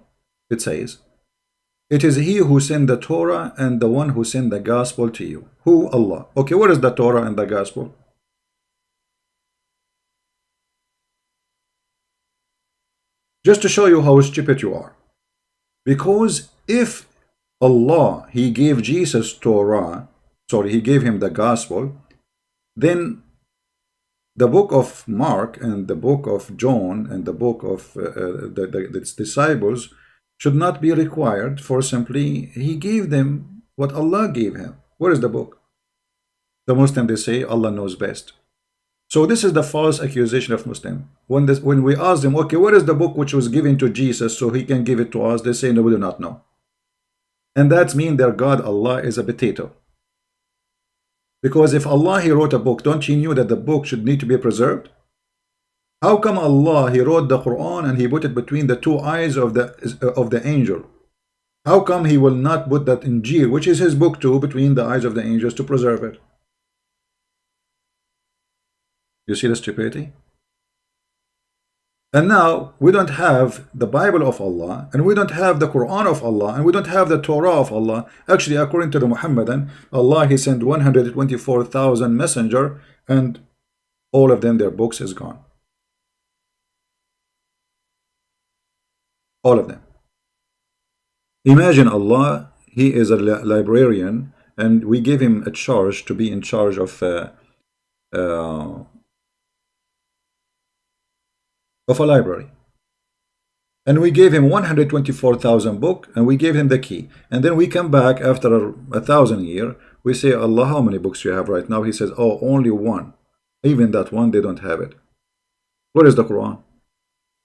it says, "It is he who sent the Torah and the one who sent the gospel to you." Who? Allah. Okay, what is the Torah and the gospel? Just to show you how stupid you are. Because if Allah, he gave Jesus Torah, sorry, he gave him the gospel, then the book of Mark and the book of John and the book of the disciples should not be required, for simply he gave them what Allah gave him. Where is the book? The Muslim, they say Allah knows best. So this is the false accusation of Muslim. When we ask them, okay, what is the book which was given to Jesus so he can give it to us? They say, no, we do not know. And that means their God, Allah, is a potato. Because if Allah, he wrote a book, don't you know that the book should need to be preserved? How come Allah, he wrote the Quran and he put it between the two eyes of the angel? How come he will not put that Injil, which is his book too, between the eyes of the angels to preserve it? You see the stupidity? And now we don't have the Bible of Allah, and we don't have the Quran of Allah, and we don't have the Torah of Allah. Actually, according to the Muhammadan, Allah, he sent 124,000 messenger, and all of them, their books is gone. All of them. Imagine Allah, he is a librarian, and we give him a charge to be in charge of a library, and we gave him 124,000 book, and we gave him the key, and then we come back after 1,000 years, we say, Allah, how many books you have right now? He says, oh, only one. Even that one, they don't have it. Where is the Quran?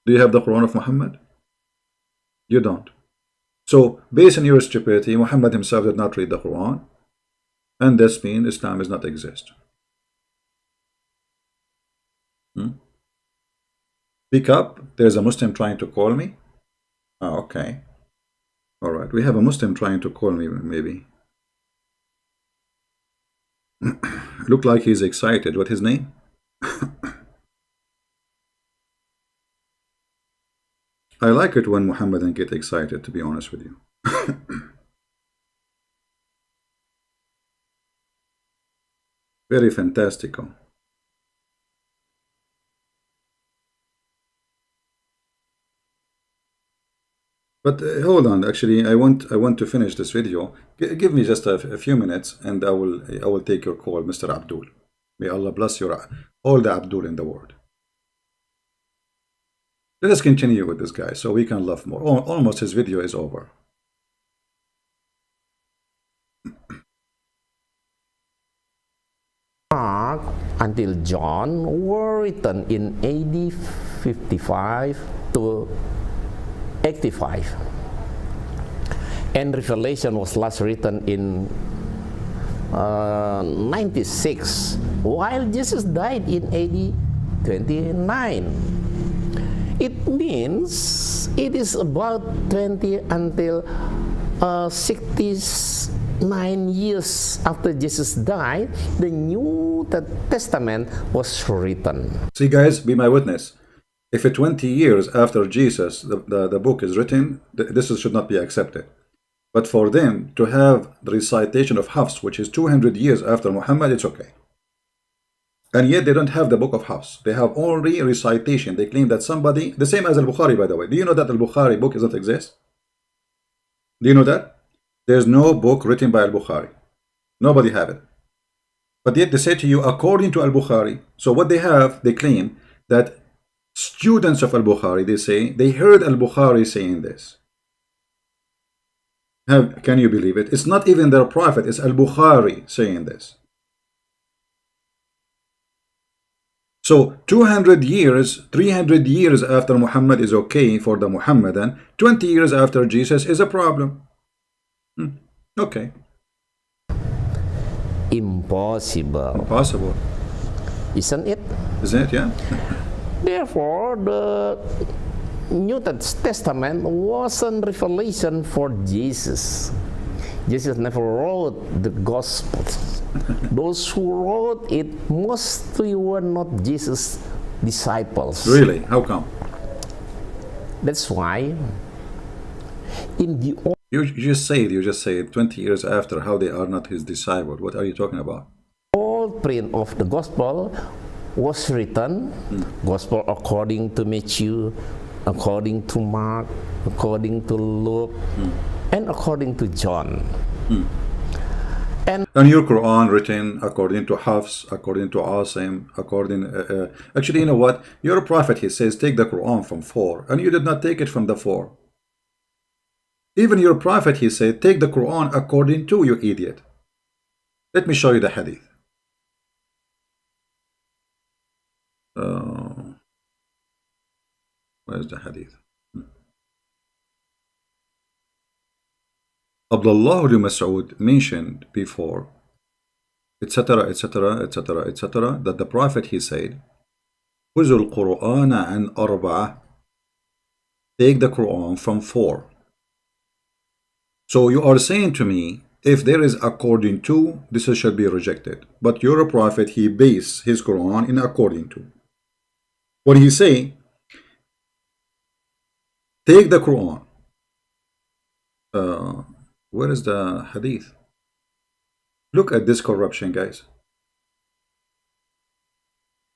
Do you have the Quran of Muhammad? You don't. So based on your stupidity, Muhammad himself did not read the Quran, and this means Islam does not exist. Pick up, there's a Muslim trying to call me. Oh, okay. All right, we have a Muslim trying to call me, maybe. Look like he's excited. What his name? I like it when Muhammadan get excited, to be honest with you. Very fantastical. But hold on, actually, I want to finish this video. Give me just a few minutes, and I will take your call, Mr. Abdul. May Allah bless you, all the Abdul in the world. Let us continue with this guy so we can love more. Almost his video is over. Mark until John were written in AD 55 to 85, and Revelation was last written in 96, while Jesus died in AD 29. It means it is about 20 until 69 years after Jesus died, the New Testament was written. See, guys, be my witness. If 20 years after Jesus the book is written, this should not be accepted. But for them to have the recitation of Hafs, which is 200 years after Muhammad, it's okay. And yet they don't have the book of Hafs. They have only recitation. They claim that somebody, the same as Al-Bukhari, by the way. Do you know that Al-Bukhari book doesn't exist? Do you know that? There's no book written by Al-Bukhari. Nobody have it. But yet they say to you, according to Al-Bukhari. So what they have, they claim that students of Al-Bukhari, they say, they heard Al-Bukhari saying this. Can you believe it? It's not even their prophet, it's Al-Bukhari saying this. So 200 years, 300 years after Muhammad is okay for the Muhammadan, 20 years after Jesus is a problem. Okay. Impossible. Impossible. Isn't it? Isn't it? Yeah. Therefore, the New Testament wasn't revelation for Jesus. Jesus never wrote the Gospels. Those who wrote it mostly were not Jesus' disciples. Really? How come? That's why in the You just say 20 years after how they are not his disciple. What are you talking about? old print of the Gospel was written, Gospel according to Matthew, according to Mark, according to Luke, and according to John. And your Quran written according to Hafs, according to Asim, according... actually, you know what? Your prophet, he says, take the Quran from 4, and you did not take it from the 4. Even your prophet, he said, take the Quran according to, you idiot. Let me show you the hadith. Where's the hadith? Abdullah ibn Mas'ud mentioned before, etc., etc., etc., etc., that the prophet, he said, خُذُوا الْقُرْآنَ عَنْ أَرْبَعَةٍ, take the Quran from 4. So you are saying to me, if there is according to, this should be rejected. But your prophet, he based his Quran in according to. What he say, take the Quran. Where is the hadith? Look at this corruption, guys.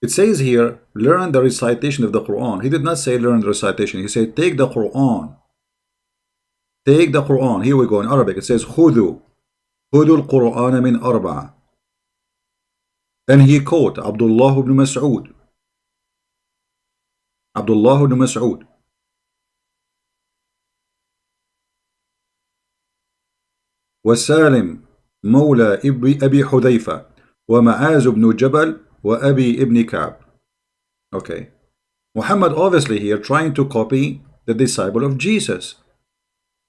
It says here, learn the recitation of the Quran. He did not say learn the recitation. He said take the Quran. Take the Quran. Here we go in Arabic. It says خُذُوا الْقُرْآنَ مِنْ أَرْبَعَةٍ. And he quote Abdullah ibn Mas'ud. Abdullah ibn Mas'ud. وسالم مولى أبي حذيفة ومعاذ بن جبل وأبي ابن كعب. Okay. Muhammad obviously here trying to copy the disciple of Jesus.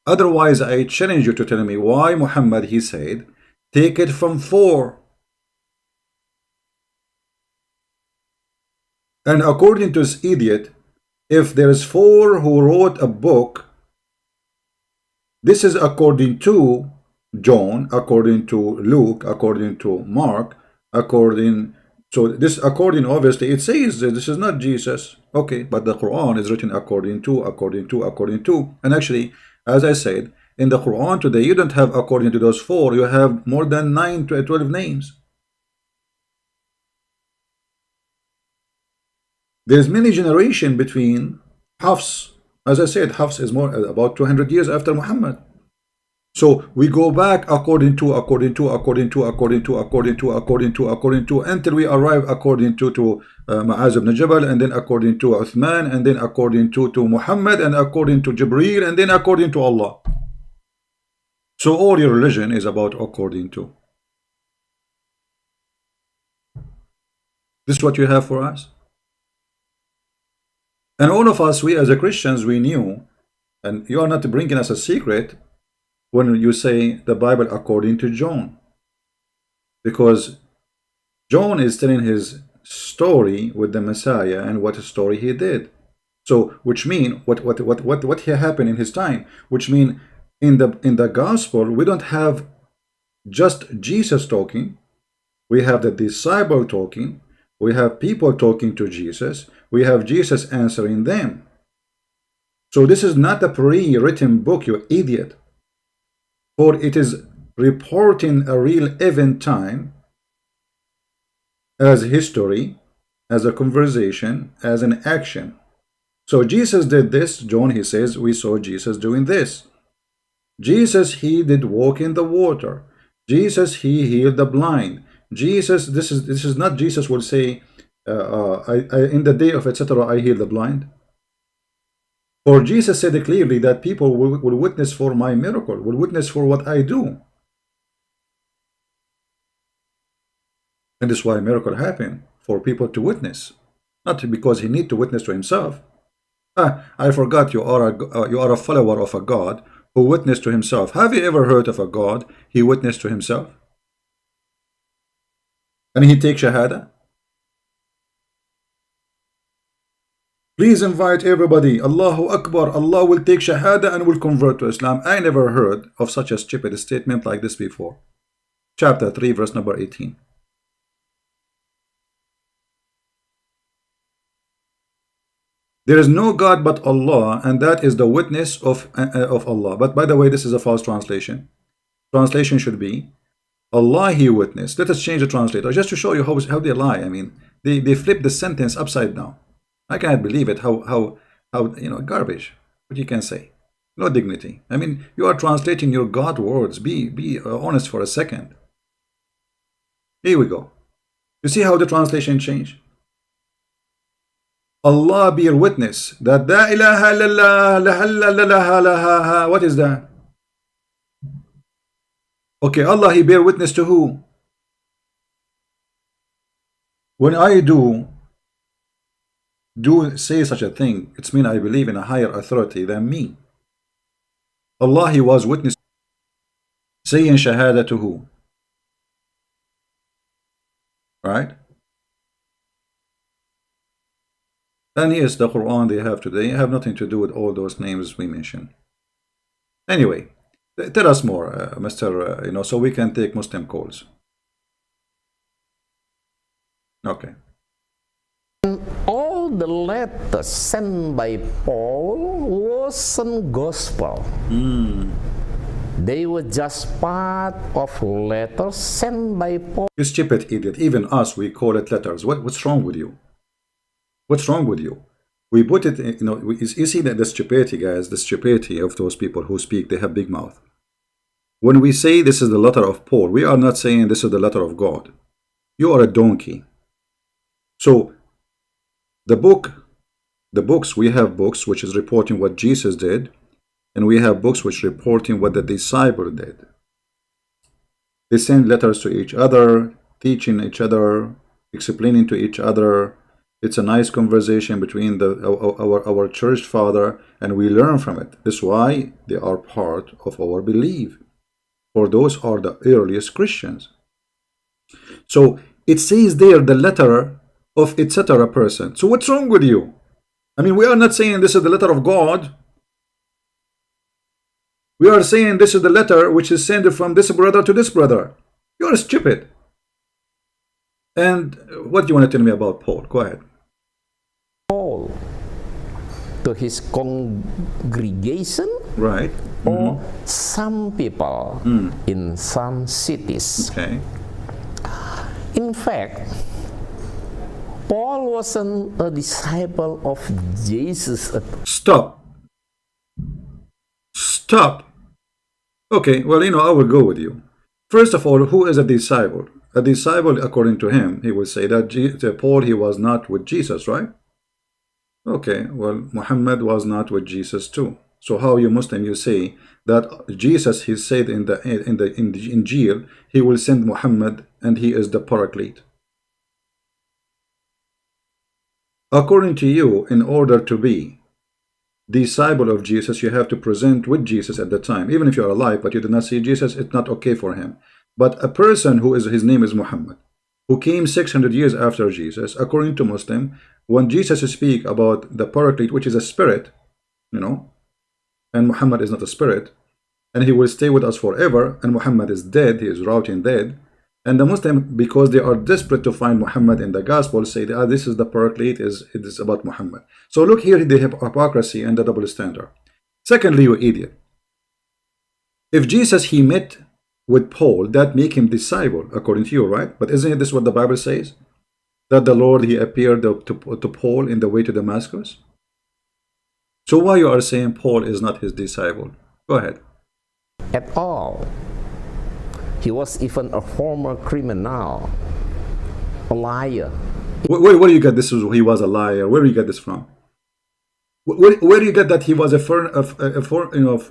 Otherwise, I challenge you to tell me why Muhammad, he said, take it from 4. And according to this idiot, if there's 4 who wrote a book, this is according to John, according to Luke, according to Mark, according... So this according, obviously, it says that this is not Jesus. Okay, but the Quran is written according to, according to, according to. And actually, as I said, in the Quran today, you don't have according to those 4. You have more than 9 to 12 names. There's many generation between Hafs. As I said, Hafs is more about 200 years after Muhammad. So we go back according to, according to, according to, according to, according to, according to, according to, until we arrive according to Ma'az ibn Jabal, and then according to Uthman, and then according to Muhammad, and according to Jibreel, and then according to Allah. So all your religion is about according to. This is what you have for us. And all of us, we as a Christians, we knew, and you are not bringing us a secret when you say the Bible according to John, because John is telling his story with the Messiah and what story he did. So, which mean what happened in his time? Which mean in the gospel we don't have just Jesus talking. We have the disciple talking. We have people talking to Jesus. We have Jesus answering them. So this is not a pre-written book, you idiot. For it is reporting a real event time as history, as a conversation, as an action. So Jesus did this. John, he says, we saw Jesus doing this. Jesus, he did walk in the water. Jesus, he healed the blind. Jesus, this is not Jesus will say, in the day of etc. I heal the blind. For Jesus said clearly that people will witness for my miracle, will witness for what I do. And this is why a miracle happened, for people to witness, not because he need to witness to himself. I forgot you are a follower of a God who witnessed to himself. Have you ever heard of a God he witnessed to himself? And he takes shahada? Please invite everybody. Allahu Akbar. Allah will take shahada and will convert to Islam. I never heard of such a stupid statement like this before. Chapter 3, verse number 18. There is no God but Allah, and that is the witness of Allah. But by the way, this is a false translation. Translation should be, Allah he witnessed. Let us change the translator just to show you how they lie. I mean, they flip the sentence upside down. I cannot believe it. How garbage. What you can say? No dignity. I mean, you are translating your God words. Be honest for a second. Here we go. You see how the translation changed? Allah bear witness that la ilaha illallah. What is that? Okay, Allah he bear witness to who? When I do say such a thing, it's mean I believe in a higher authority than me. Allah he was witness saying shahada to who? Right? And yes, the Quran they have today have nothing to do with all those names we mentioned. Anyway, tell us more, Mr. So we can take Muslim calls. Okay. All the letters sent by Paul wasn't gospel. They were just part of letters sent by Paul. You stupid idiot. Even us, we call it letters. What's wrong with you? What's wrong with you? We put it in, you see that the stupidity, guys, the stupidity of those people who speak, they have big mouth. When we say this is the letter of Paul, we are not saying this is the letter of God. You are a donkey. So, the books, we have books which is reporting what Jesus did, and we have books which reporting what the disciple did. They send letters to each other, teaching each other, explaining to each other. It's a nice conversation between our church father, and we learn from it. That's why they are part of our belief. For those are the earliest Christians. So it says there the letter of etc. person. So what's wrong with you? I mean, we are not saying this is the letter of God. We are saying this is the letter which is sent from this brother to this brother. You are stupid. And what do you want to tell me about Paul? Go ahead. Paul to his congregation, right? Or some people in some cities. Okay. In fact, Paul wasn't a disciple of Jesus. Stop. Okay, well, I will go with you. First of all, who is a disciple? A disciple, according to him, he will say that Paul, he was not with Jesus, right? Okay, well, Muhammad was not with Jesus too. So how you Muslim, you say that Jesus, he said in the Injil, he will send Muhammad and he is the Paraclete. According to you, in order to be disciple of Jesus, you have to present with Jesus at the time. Even if you are alive, but you did not see Jesus, it's not okay for him. But a person who is, his name is Muhammad, who came 600 years after Jesus, according to Muslim, when Jesus speak about the Paraclete, which is a spirit, and Muhammad is not a spirit, and he will stay with us forever, and Muhammad is dead, he is rotting dead, and the Muslim, because they are desperate to find Muhammad in the gospel, say that this is the Paraclete, it is about Muhammad. So look here, the hypocrisy and the double standard. Secondly, you idiot, if Jesus, he met with Paul, that make him disciple, according to you, right? But isn't this what the Bible says? That the Lord, he appeared to Paul in the way to Damascus? So why you are saying Paul is not his disciple? Go ahead. At all. He was even a former criminal, a liar. Where do you get this? He was a liar. Where do you get this from? Where do you get that he was a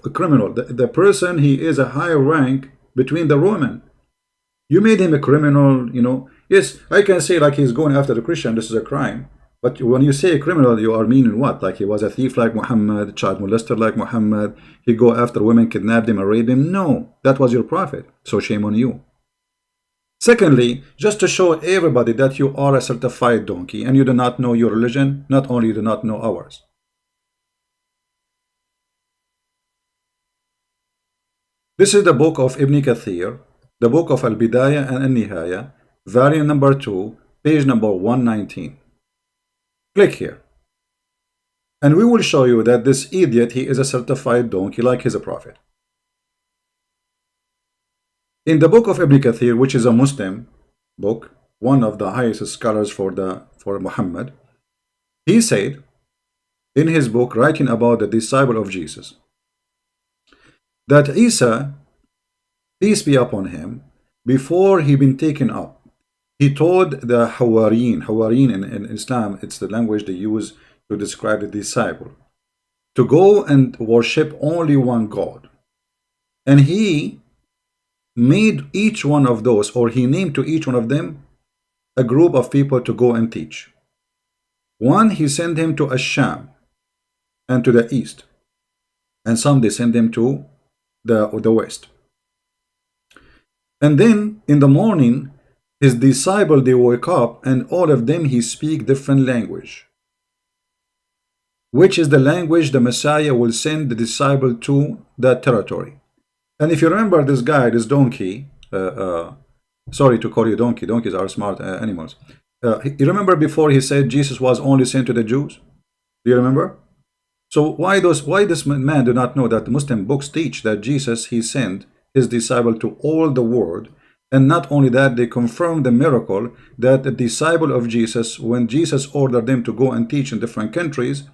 criminal? The person, he is a higher rank between the Roman. You made him a criminal, you know. Yes, I can say like he's going after the Christian, this is a crime. But when you say a criminal, you are meaning what? Like he was a thief like Muhammad, child molester like Muhammad, he go after women, kidnap them and rape them. No, that was your prophet. So shame on you. Secondly, just to show everybody that you are a certified donkey and you do not know your religion, not only you do not know ours. This is the book of Ibn Kathir, the book of Al-Bidayah and Al-Nihaya, volume number 2, page number 119. Click here. And we will show you that this idiot, he is a certified donkey like he's a prophet. In the book of Ibn Kathir, which is a Muslim book, one of the highest scholars for Muhammad, he said in his book, writing about the disciple of Jesus, that Isa, peace be upon him, before he been taken up, he told the Hawariyin in Islam, it's the language they use to describe the disciple, to go and worship only one God. And he made each one of those, or he named to each one of them a group of people to go and teach. One, he sent him to Asham and to the east, and some they sent him to the west. And then in the morning, his disciple, they wake up, and all of them, he speak different language, which is the language the Messiah will send the disciple to that territory. And if you remember this guy, this donkey, sorry to call you donkey, donkeys are smart animals. You remember before he said Jesus was only sent to the Jews? Do you remember? So why this man do not know that the Muslim books teach that Jesus, he sent his disciple to all the world? And not only that, they confirm the miracle that the disciple of Jesus, when Jesus ordered them to go and teach in different countries,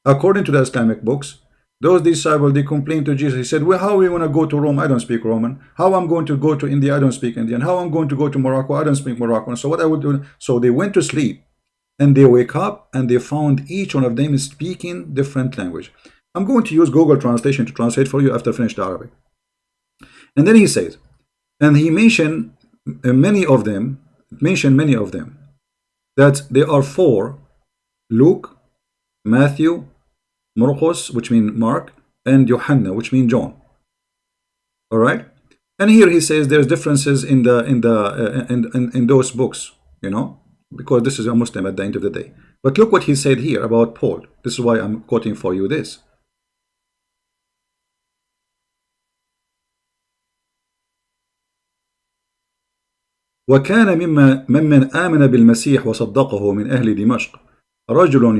according to the Islamic books, those disciples, they complained to Jesus. He said, well, how are we going to go to Rome? I don't speak Roman. How I'm going to go to India? I don't speak Indian. How I'm going to go to Morocco? I don't speak Moroccan. So what I would do? So they went to sleep, and they wake up, and they found each one of them is speaking different language. I'm going to use Google Translation to translate for you after I finish the Arabic. And then he says, and he mentioned many of them, that there are 4: Luke, Matthew, Marcos, which means Mark, and Johanna, which means John. All right. And here he says there's differences in those books, you know, because this is a Muslim at the end of the day. But look what he said here about Paul. This is why I'm quoting for you this. وكان ممن آمن بالمسيح وصدقه من أهل دمشق رجل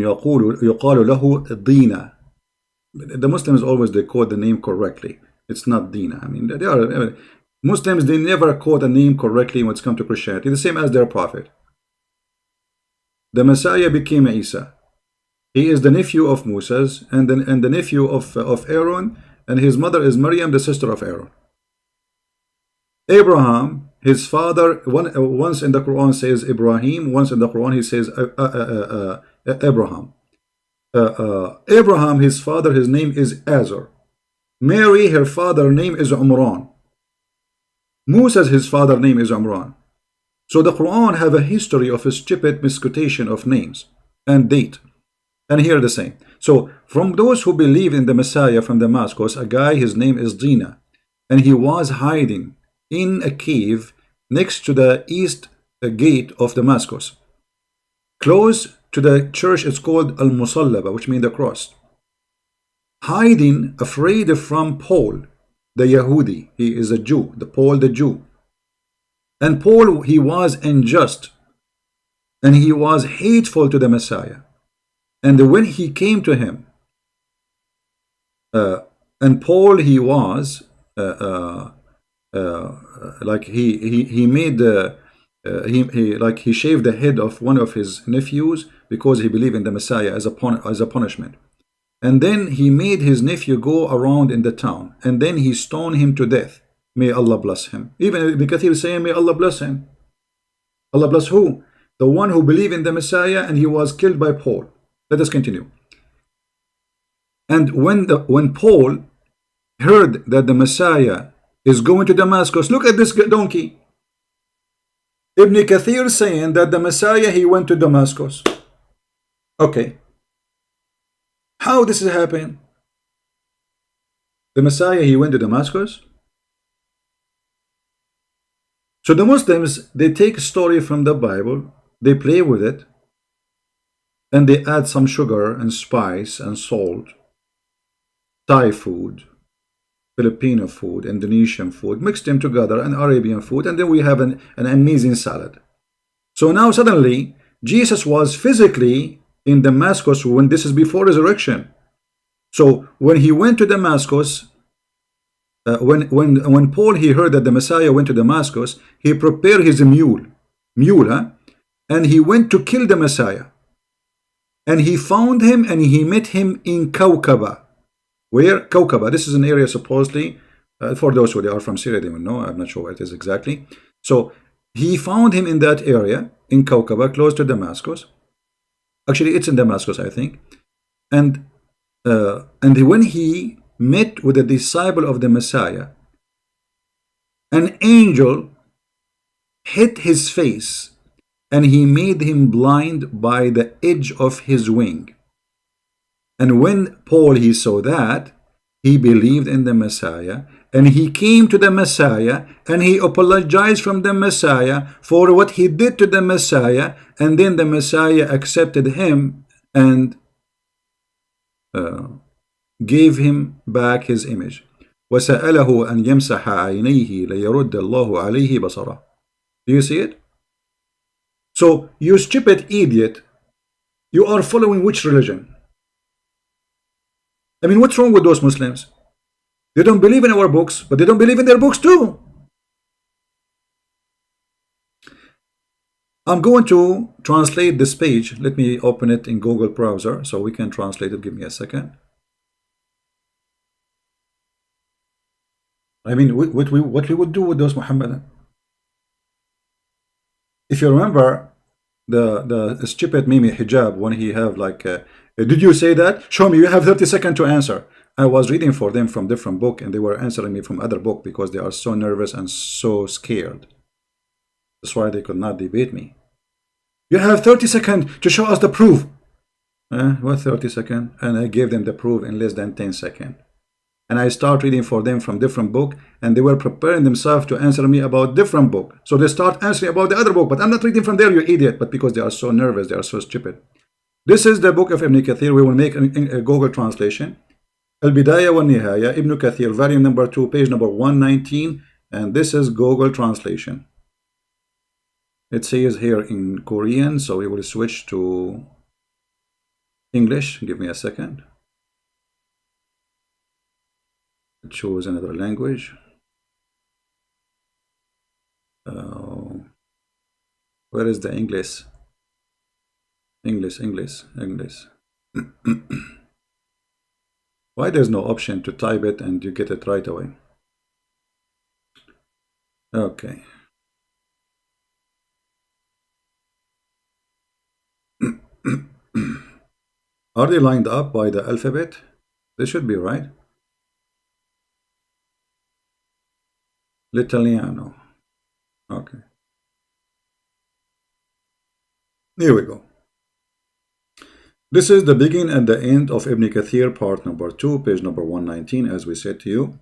يقال له دينا. The Muslims always, they quote the name correctly. It's not Dina. I mean, they are Muslims, they never quote a name correctly when it's come to Christianity, the same as their prophet. The Messiah became Isa. He is the nephew of Moses and the nephew of Aaron, and his mother is Maryam, the sister of Aaron. Abraham, his father, once in the Quran says Ibrahim, once in the Quran he says Abraham. Abraham, his father, his name is Azar. Mary, her father name is Umran. Moses, his father name is Umran. So the Quran have a history of a stupid misquotation of names and date. And here the same. So from those who believe in the Messiah from Damascus, a guy, his name is Dina, and he was hiding in a cave next to the east gate of Damascus, close to the church. It's called Al-Musallaba, which means the cross. Hiding, afraid from Paul, the Yahudi. He is a Jew, Paul the Jew. And Paul, he was unjust, and he was hateful to the Messiah. And when he came to him, and Paul, he was like he made he shaved the head of one of his nephews because he believed in the Messiah as a punishment. And then he made his nephew go around in the town, and then he stoned him to death May Allah bless him. Even Ibn Kathir is saying, may Allah bless him. Allah bless who? The one who believed in the Messiah and he was killed by Paul. Let us continue. And when Paul heard that the Messiah is going to Damascus, look at this donkey. Ibn Kathir saying that the Messiah, he went to Damascus. Okay. How this is happening? The Messiah, he went to Damascus. So the Muslims, they take a story from the Bible, they play with it, and they add some sugar and spice and salt, Thai food, Filipino food, Indonesian food, mix them together, and Arabian food, and then we have an amazing salad. So now suddenly, Jesus was physically in Damascus when this is before resurrection. So when he went to Damascus, when Paul, he heard that the Messiah went to Damascus, he prepared his mule, and he went to kill the Messiah. And he found him and he met him in Kawkaba. Where? Kawkaba. This is an area supposedly, for those who are from Syria, they will know. I'm not sure where it is exactly. So he found him in that area, in Kawkaba, close to Damascus. Actually, it's in Damascus, I think. And when he met with a disciple of the Messiah, an angel hit his face and he made him blind by the edge of his wing. And when Paul, he saw that, he believed in the Messiah, and he came to the Messiah and he apologized from the Messiah for what he did to the Messiah, and then the Messiah accepted him and gave him back his image. وَسَأَلَهُ أَنْ يَمْسَحَ عَيْنَيْهِ لَيَرُدَّ اللَّهُ عَلَيْهِ بَصَرَهُ. Do you see it? So, you stupid idiot, you are following which religion? I mean, what's wrong with those Muslims? They don't believe in our books, but they don't believe in their books too. I'm going to translate this page. Let me open it in Google browser so we can translate it. Give me a second. I mean, what we would do with those Muhammadan. If you remember the stupid Mimi hijab, when he have like, did you say that? Show me, you have 30 seconds to answer. I was reading for them from different book and they were answering me from other book because they are so nervous and so scared. That's why they could not debate me. You have 30 seconds to show us the proof. What 30 seconds? And I gave them the proof in less than 10 seconds. And I start reading for them from different book, and they were preparing themselves to answer me about different book. So they start answering about the other book, but I'm not reading from there, you idiot. But because they are so nervous, they are so stupid. This is the book of Ibn Kathir. We will make a Google translation. Al-Bidayah wa Nihaya, Ibn Kathir, volume number 2, page number 119. And this is Google translation. It says here in Korean, so we will switch to English. Give me a second. Choose another language. Where is the English? English. Why there's no option to type it and you get it right away? Okay. Are they lined up by the alphabet? They should be, right? L'Italiano. Okay. Here we go. This is the beginning and the end of Ibn Kathir, part number 2, page number 119, as we said to you.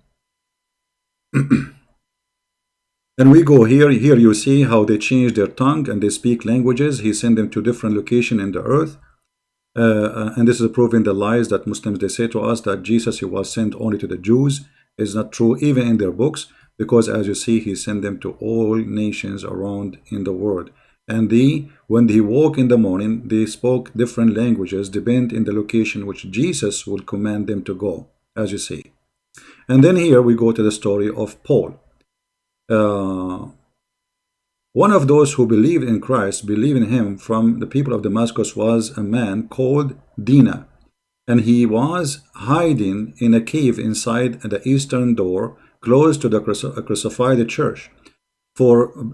And we go here. Here you see how they change their tongue and they speak languages. He sent them to different locations in the earth. And this is proving the lies that Muslims, they say to us that Jesus, he was sent only to the Jews. It's not true, even in their books. Because as you see, he sent them to all nations around in the world. And when they woke in the morning, they spoke different languages, depending in the location which Jesus would command them to go, as you see. And then here we go to the story of Paul. One of those who believed in Christ, believed in him from the people of Damascus, was a man called Dina. And he was hiding in a cave inside the eastern door close to the crucified church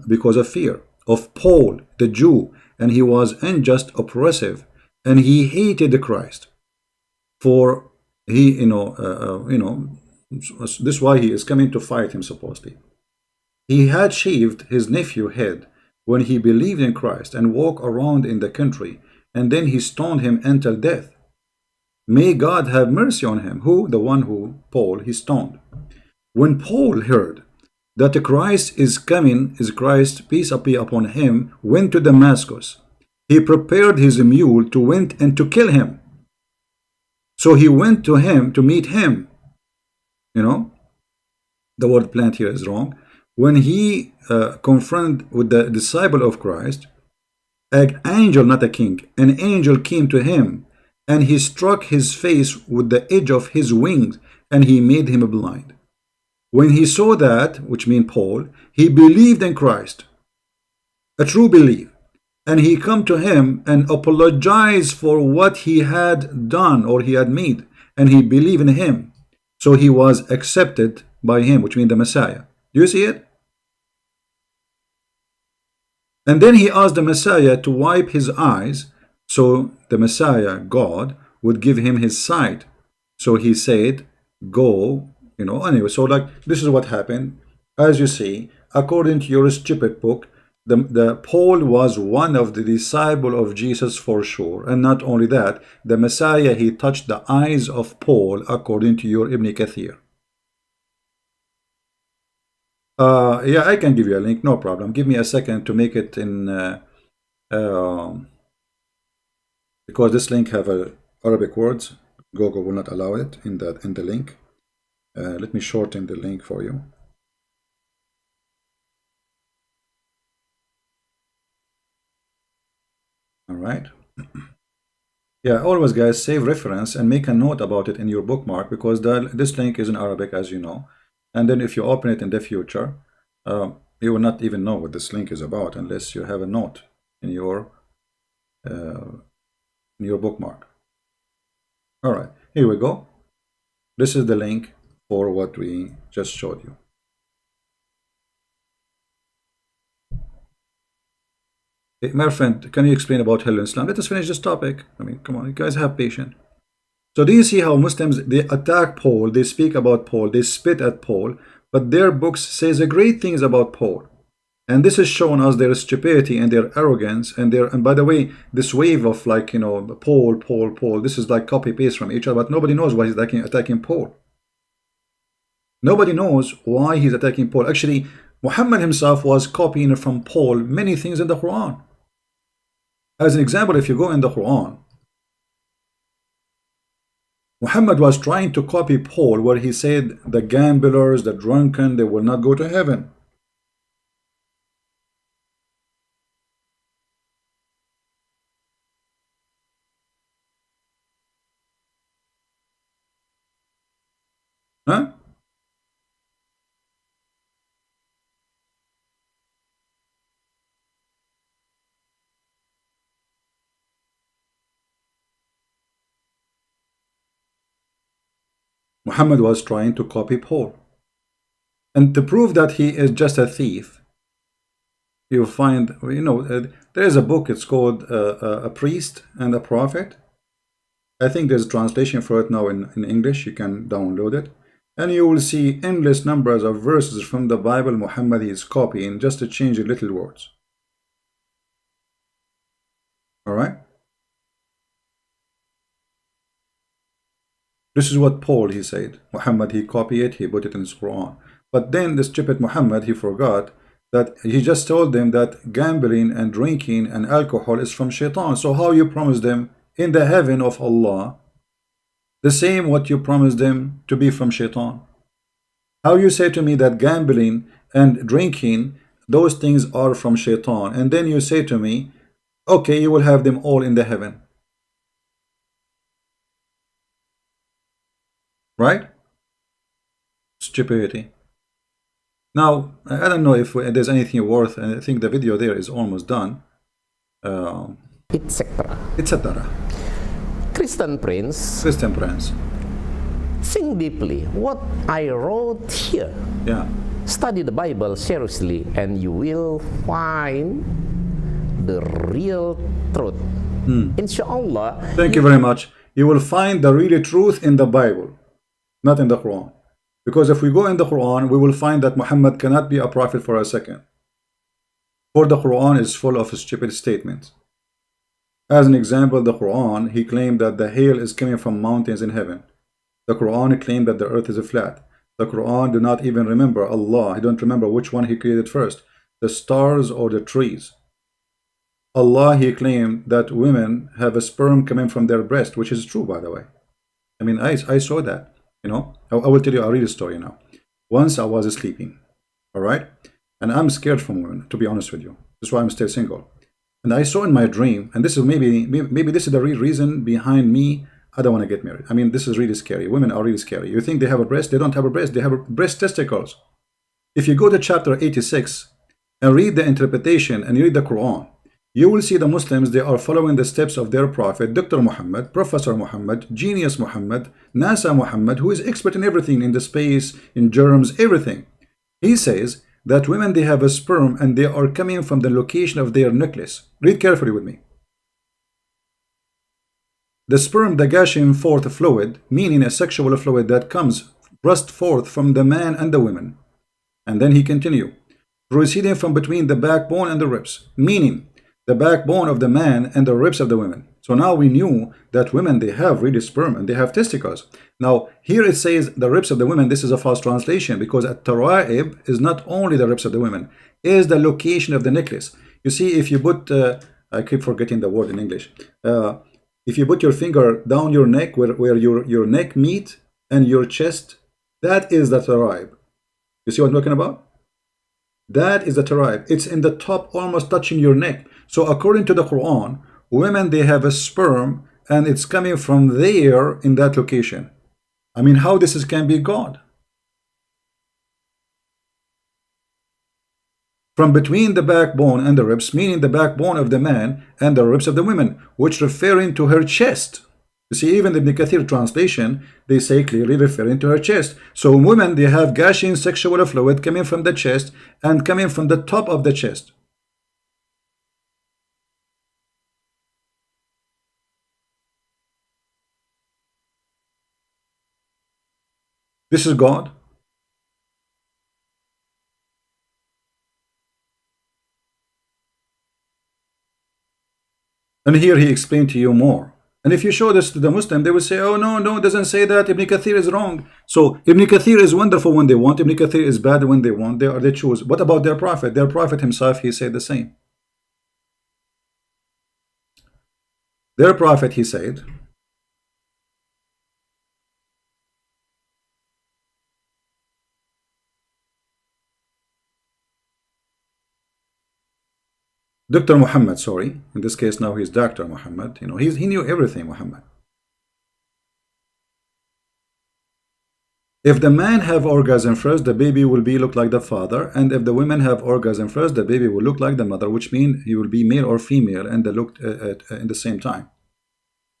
because of fear of Paul, the Jew, and he was unjust, oppressive, and he hated Christ. For he, this is why he is coming to fight him supposedly. He had shaved his nephew's head when he believed in Christ and walked around in the country, and then he stoned him until death. May God have mercy on him. Who? The one who, Paul, he stoned. When Paul heard that Christ is coming, is Christ, peace be upon him, went to Damascus. He prepared his mule to went and to kill him. So he went to him to meet him. The word plant here is wrong. When he confronted with the disciple of Christ, an angel, not a king, an angel came to him, and he struck his face with the edge of his wings, and he made him blind. When he saw that, which means Paul, he believed in Christ, a true belief, and he come to him and apologized for what he had done or he had made, and he believed in him. So he was accepted by him, which means the Messiah. Do you see it? And then he asked the Messiah to wipe his eyes, so the Messiah, God, would give him his sight. So he said, go, anyway. So this is what happened. As you see, according to your stupid book, the Paul was one of the disciples of Jesus for sure. And not only that, the Messiah, he touched the eyes of Paul according to your Ibn Kathir. Yeah, I can give you a link, no problem. Give me a second to make it in, because this link have Arabic words. Google will not allow it in the link. Let me shorten the link for you. All right. Yeah, always guys, save reference and make a note about it in your bookmark, because this link is in Arabic, as you know. And then if you open it in the future, you will not even know what this link is about unless you have a note in your bookmark. All right, here we go. This is the link for what we just showed you. Hey, my friend, can you explain about Hell in Islam? Let us finish this topic. I mean, come on, you guys have patience. So do you see how Muslims, they attack Paul, they speak about Paul, they spit at Paul, but their books says great things about Paul. And this is showing us their stupidity and their arrogance and by the way, this wave of Paul, this is like copy paste from each other, but nobody knows why he's attacking Paul. Nobody knows why he's attacking Paul. Actually, Muhammad himself was copying from Paul many things in the Quran. As an example, if you go in the Quran, Muhammad was trying to copy Paul where he said the gamblers, the drunken, they will not go to heaven. Huh? Muhammad was trying to copy Paul. And to prove that he is just a thief, you find, there is a book, it's called A Priest and a Prophet. I think there's a translation for it now in English. You can download it. And you will see endless numbers of verses from the Bible Muhammad is copying just to change the little words. All right? This is what Paul, he said. Muhammad, he copied it, he put it in his Quran. But then the stupid Muhammad, he forgot that he just told them that gambling and drinking and alcohol is from shaitan. So how you promise them in the heaven of Allah the same what you promised them to be from shaitan? How you say to me that gambling and drinking, those things are from shaitan, and then you say to me, okay, you will have them all in the heaven. Right? Stupidity. Now, I don't know if there's anything worth, and I think the video there is almost done. Etc. Etc. Kristen Prince. Kristen Prince. think deeply what I wrote here. Yeah. Study the Bible seriously, and you will find the real truth. Inshallah. Thank you very much. You will find the real truth in the Bible, not in the Quran. Because if we go in the Quran, we will find that Muhammad cannot be a prophet for a second. For the Quran is full of stupid statements. As an example, the Quran, he claimed that the hail is coming from mountains in heaven. The Quran claimed that the earth is flat. The Quran do not even remember Allah. He don't remember which one he created first, the stars or the trees. Allah, he claimed that women have a sperm coming from their breast, which is true, by the way. I mean, I saw that, you know. I will tell you a real story now. Once I was sleeping, all right? And I'm scared from women, to be honest with you. That's why I'm still single. And I saw in my dream, and this is maybe this is the real reason behind me, I don't want to get married. I mean, this is really scary. Women are really scary. You think they have a breast? They don't have a breast. They have breast testicles. If you go to chapter 86 and read the interpretation and you read the Quran, you will see the Muslims, they are following the steps of their prophet, Dr. Muhammad, Professor Muhammad, Genius Muhammad, NASA Muhammad, who is expert in everything, in the space, in germs, everything. He says that women, they have a sperm and they are coming from the location of their nucleus. Read carefully with me. The sperm, the gushing forth fluid, meaning a sexual fluid that comes burst forth from the man and the woman. And then he continued, proceeding from between the backbone and the ribs, meaning the backbone of the man and the ribs of the women. So now we knew that women, they have really sperm and they have testicles. Now here it says the ribs of the women. This is a false translation, because at-taraib is not only the ribs of the women, it is the location of the necklace. You see, if you put, I keep forgetting the word in English. If you put your finger down your neck, where your neck meet and your chest, that is the taraib. You see what I'm talking about? That is the taraib. It's in the top, almost touching your neck. So according to the Quran, women, they have a sperm and it's coming from there in that location. I mean, how this can be God? From between the backbone and the ribs, meaning the backbone of the man and the ribs of the women, which referring to her chest. You see, even the Ibn Kathir translation, they say clearly referring to her chest. So women, they have gushing sexual fluid coming from the chest and coming from the top of the chest. This is God. And here he explained to you more. And if you show this to the Muslim, they will say, oh, no, it doesn't say that. Ibn Kathir is wrong. So Ibn Kathir is wonderful when they want. Ibn Kathir is bad when they want. They choose. What about their prophet? Their prophet himself, he said the same. Their prophet, he said, Dr. Muhammad, sorry, in this case now he's Dr. Muhammad, you know, he knew everything, Muhammad. If the man have orgasm first, the baby will look like the father, and if the women have orgasm first, the baby will look like the mother, which means he will be male or female, and they looked in the same time.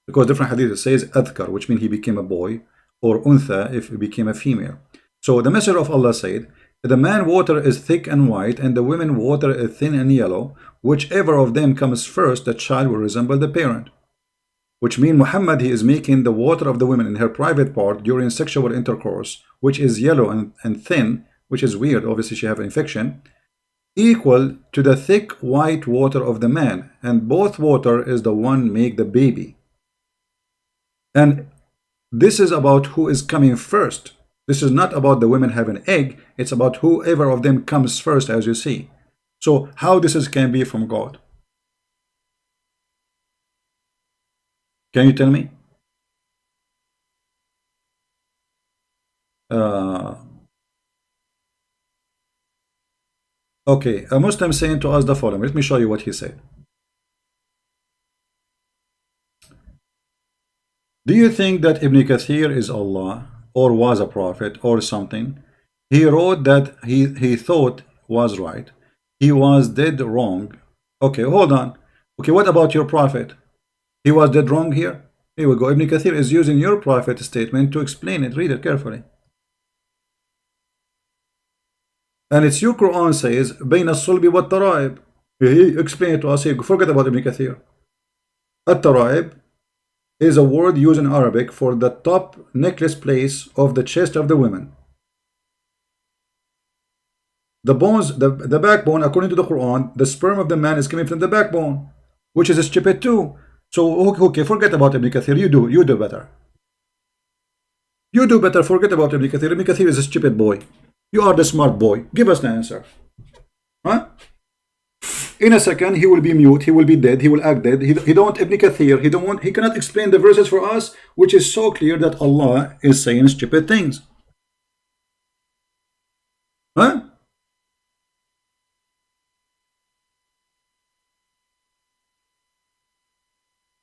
Because different hadith says adhkar, which means he became a boy, or untha if he became a female. So the Messenger of Allah said, the man water is thick and white, and the women water is thin and yellow. Whichever of them comes first, the child will resemble the parent. Which means Muhammad, he is making the water of the women in her private part during sexual intercourse, which is yellow and thin, which is weird, obviously she have an infection, equal to the thick white water of the man, and both water is the one make the baby. And this is about who is coming first. This is not about the women having an egg. It's about whoever of them comes first, as you see. So how this can be from God? Can you tell me? Okay, a Muslim saying to us the following. Let me show you what he said. Do you think that Ibn Kathir is Allah, or was a prophet, or something? He wrote that he thought was right. He was dead wrong. Okay, hold on. Okay, what about your prophet? He was dead wrong here? Here we go. Ibn Kathir is using your prophet statement to explain it. Read it carefully. And it's your Quran says, بين الصلب والترائب. He explained it to us. Forget about Ibn Kathir. At-taraib is a word used in Arabic for the top necklace place of the chest of the women. The bones, the backbone, according to the Quran, the sperm of the man is coming from the backbone, which is stupid too. So okay, forget about Ibn Kathir. You do better. You do better. Forget about Ibn Kathir. Ibn Kathir is a stupid boy. You are the smart boy. Give us the answer. Huh? In a second, he will be mute. He will be dead. He will act dead. He don't Ibn Kathir. He cannot explain the verses for us, which is so clear that Allah is saying stupid things. Huh?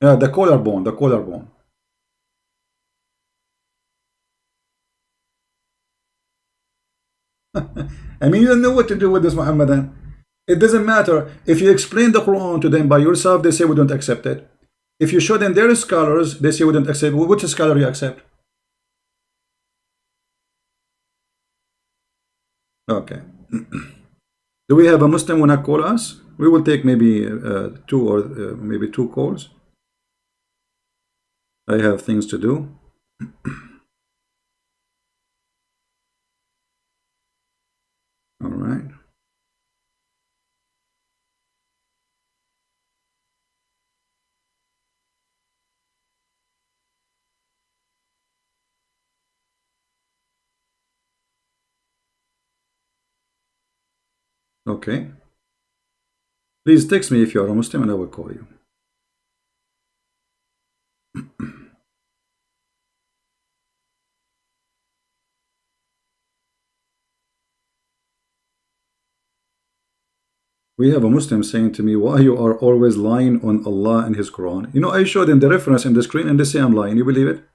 Yeah, the collarbone. The collarbone. I mean, you don't know what to do with this, Muhammadan. It doesn't matter. If you explain the Quran to them by yourself, they say we don't accept it. If you show them their scholars, they say we don't accept. Which scholar you accept? Okay. Do we have a Muslim wanna call us? We will take maybe maybe two calls. I have things to do. All right. Okay. Please text me if you are a Muslim and I will call you. We have a Muslim saying to me, why you are always lying on Allah and His Quran? You know, I showed them the reference in the screen and they say I'm lying. You believe it?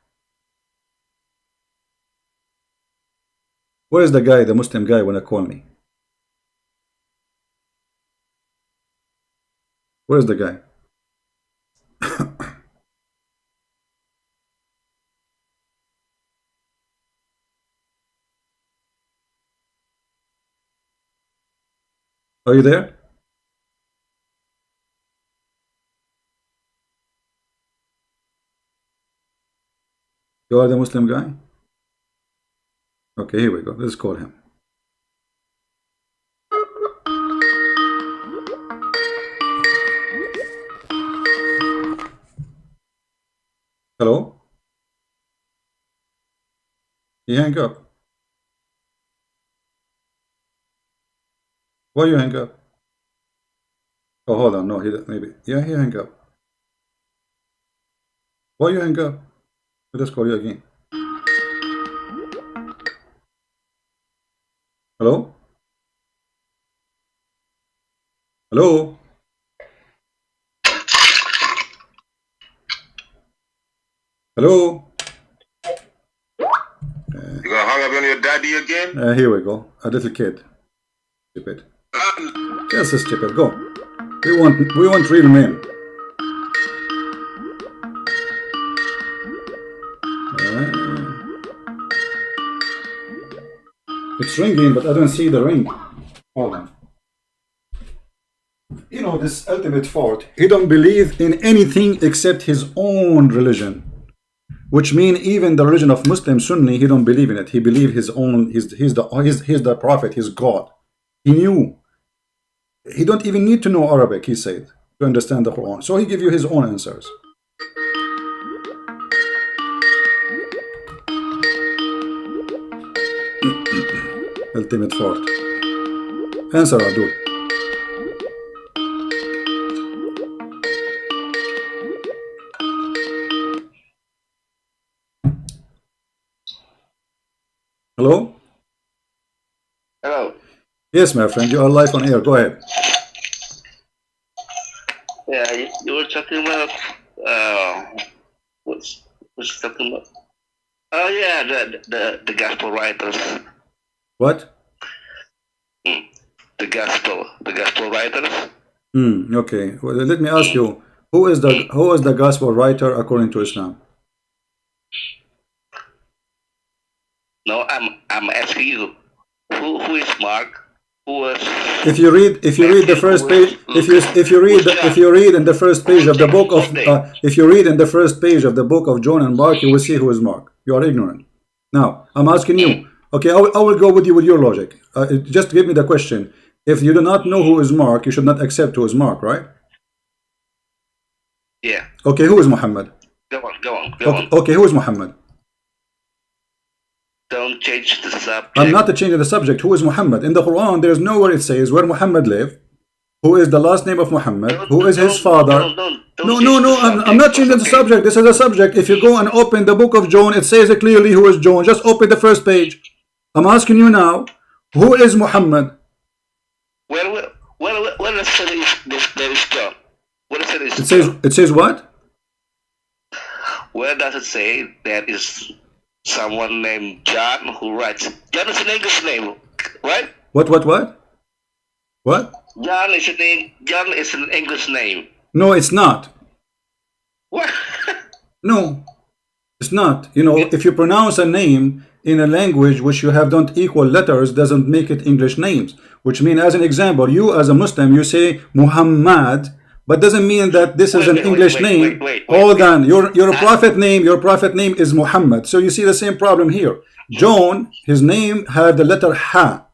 Where is the guy, the Muslim guy, when I call me? Where is the guy? Are you there? You are the Muslim guy? Okay, here we go. Let's call him. Hello? He hang up. Why you hang up? Oh, hold on. No, he maybe. Yeah, he hang up. Why you hang up? Let us call you again. Hello? Hello? Hello? You gonna hang up on your daddy again? Here we go. A little kid. Stupid. Yes, stupid. Go. We want real men. It's ringing, but I don't see the ring. Hold on. You know, this ultimate fault. He don't believe in anything except his own religion. Which means even the religion of Muslim Sunni, he don't believe in it. He believes his own. He's the prophet. He's God. He knew. He don't even need to know Arabic. He said to understand the Quran. So he give you his own answers. Ultimate fault. Answer, Abdul. Hello? Hello. Yes, my friend, you are live on air. Go ahead. Yeah, you were talking about what's talking about? Oh yeah, the gospel writers. What? The gospel writers. Okay. Well, let me ask you, who is the gospel writer according to Islam? No, I'm asking you, who is Mark? Who was? If you read the first page, if you read in the first page of the book of if you read in the first page of the book of John and Mark, you will see who is Mark. You are ignorant. Now I'm asking you. Okay, I will go with you with your logic. Just give me the question. If you do not know who is Mark, you should not accept who is Mark, right? Yeah. Okay, who is Muhammad? Go on. Okay, who is Muhammad? Don't change the subject. I'm not changing the subject. Who is Muhammad? In the Quran, there is nowhere it says where Muhammad lived, who is the last name of Muhammad, who is his father. No, I'm not changing the subject. This is a subject. If you go and open the book of John, it says clearly who is John. Just open the first page. I'm asking you now, who is Muhammad? Where does it say there is John? Where does it say? It says what? Where does it say there is someone named John who writes? John is an English name, right? What? John is an English name. No, it's not. What? No, it's not. You know, if you pronounce a name in a language which you have don't equal letters, doesn't make it English names. Which mean, as an example, you as a Muslim, you say Muhammad, but doesn't mean that this is an English name. Hold on, your prophet name is Muhammad. So you see the same problem here. John, his name had the letter Ha.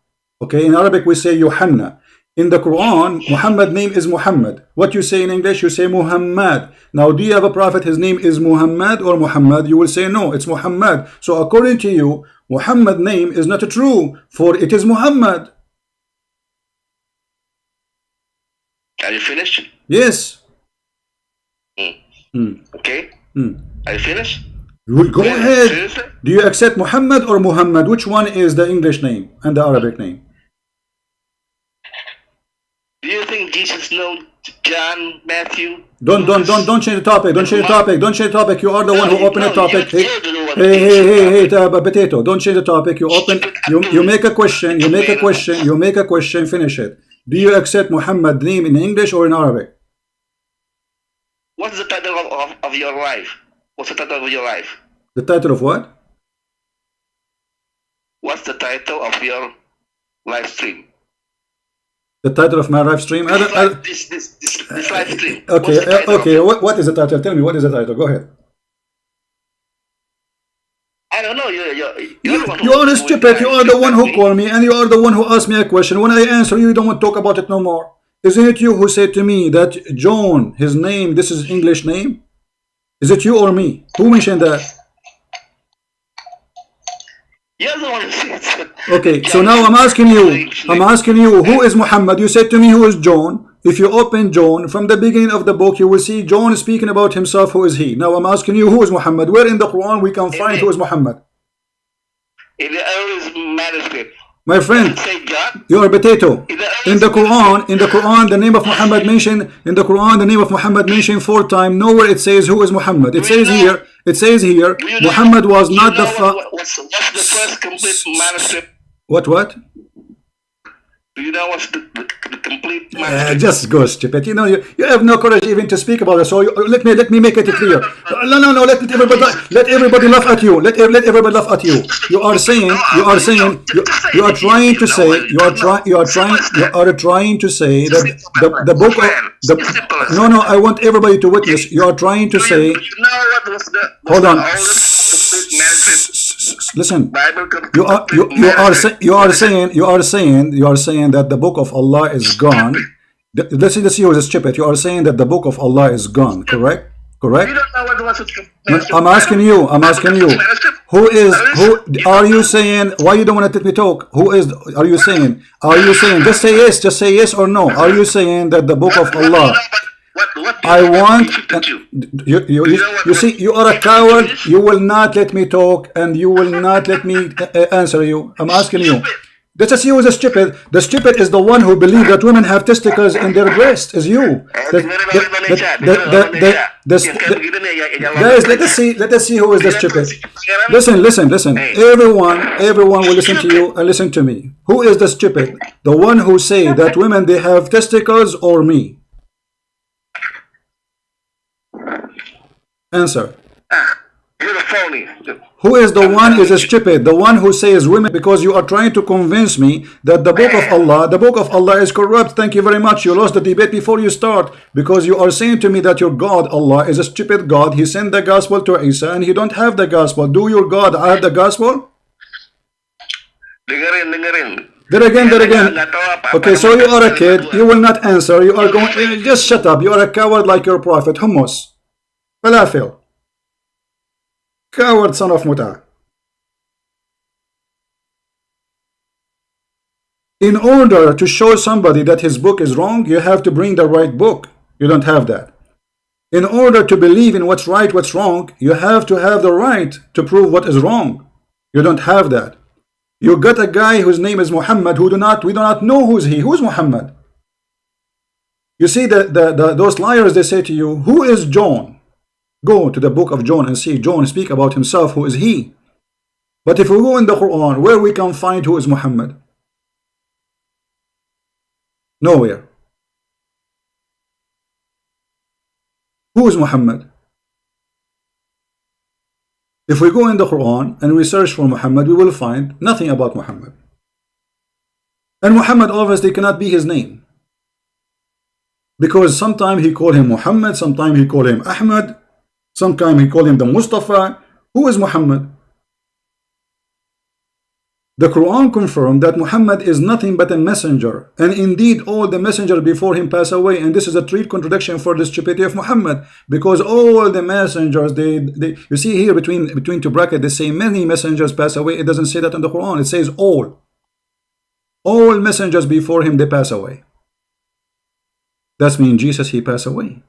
Okay, in Arabic we say Yohanna. In the Quran, Muhammad name is Muhammad. What you say in English, you say Muhammad. Now, do you have a prophet, his name is Muhammad or Muhammad? You will say no, it's Muhammad. So according to you, Muhammad name is not true, for it is Muhammad. Are you finished? Yes. Okay. Are you finished? Well, go ahead. Seriously? Do you accept Muhammad or Muhammad? Which one is the English name and the Arabic name? Do you think Jesus knows John, Matthew? Don't change the topic. Don't change the topic. You are the one who opened the topic. Hey, potato. Don't change the topic. You open. You make a question. You make a question. Finish it. Do you accept Muhammad name in English or in Arabic? What's the title of your life? What's the title of your life? The title of what? What's the title of your live stream? The title of my live stream? This live stream. Okay. What is the title? Tell me, what is the title? Go ahead. I don't know. You are stupid. You are the one who called me and you are the one who asked me a question. When I answer you, you don't want to talk about it no more. Isn't it you who said to me that John, his name, this is English name? Is it you or me? Who mentioned that? You're the one who said. Okay, so now I'm asking you, who is Muhammad? You said to me, who is John? If you open John, from the beginning of the book, you will see John is speaking about himself, who is he? Now I'm asking you, who is Muhammad? Where in the Quran we can find who is Muhammad? In the early manuscript. My friend, you are a potato. In the Quran, the name of Muhammad mentioned. In the Quran, the name of Muhammad mentioned 4 times. Nowhere it says who is Muhammad. It says here, Muhammad was not the. What's the first complete manuscript? What? Do you know what's the complete manuscript? Just go stupid. You know you have no courage even to speak about it. So let me make it clear. No. Let everybody laugh at you. Let everybody laugh at you. You are trying to say that the book of no. I want everybody to witness. You are trying to say. Hold on. Listen. You are saying that the book of Allah is gone. Let's see who is stupid. You are saying that the book of Allah is gone. Correct? You don't know what I'm asking you. Who are you saying? Why you don't want to let me talk? Are you saying? Just say yes or no. Are you saying that the book of Allah? You see, you are a coward. You will not let me talk, and you will not let me answer you. I'm asking you. Let's just see who is stupid. The stupid is the one who believes that women have testicles in their breast. Is you. Guys, let us see who is the stupid. Listen. Everyone will listen to you and listen to me. Who is the stupid? The one who say that women they have testicles or me? Answer. You're the phony. Who is the one is stupid? The one who says women, because you are trying to convince me that the book of Allah is corrupt. Thank you very much. You lost the debate before you start, because you are saying to me that your God, Allah, is a stupid God. He sent the gospel to Isa and he don't have the gospel. Do your God have the gospel? Dengerin. There again. Okay, so you are a kid. You will not answer. You are going, just shut up. You are a coward like your prophet. Hummus. Falafel. Coward son of Muta. In order to show somebody that his book is wrong, you have to bring the right book. You don't have that. In order to believe in what's right, what's wrong, you have to have the right to prove what is wrong. You don't have that. You got a guy whose name is Muhammad, we do not know who's he. Who's Muhammad? You see those liars, they say to you, who is John? Go to the book of John and see John speak about himself, who is he? But if we go in the Quran, where we can find who is Muhammad? Nowhere. Who is Muhammad? If we go in the Quran and we search for Muhammad, we will find nothing about Muhammad. And Muhammad obviously cannot be his name, because sometimes he called him Muhammad, sometimes he called him Ahmad, sometimes he called him the Mustafa. Who is Muhammad? The Quran confirmed that Muhammad is nothing but a messenger, and indeed all the messengers before him pass away. And this is a true contradiction for the stupidity of Muhammad, because all the messengers, you see here between two brackets, they say many messengers pass away. It doesn't say that in the Quran. It says all messengers before him, they pass away. That means Jesus, he passed away.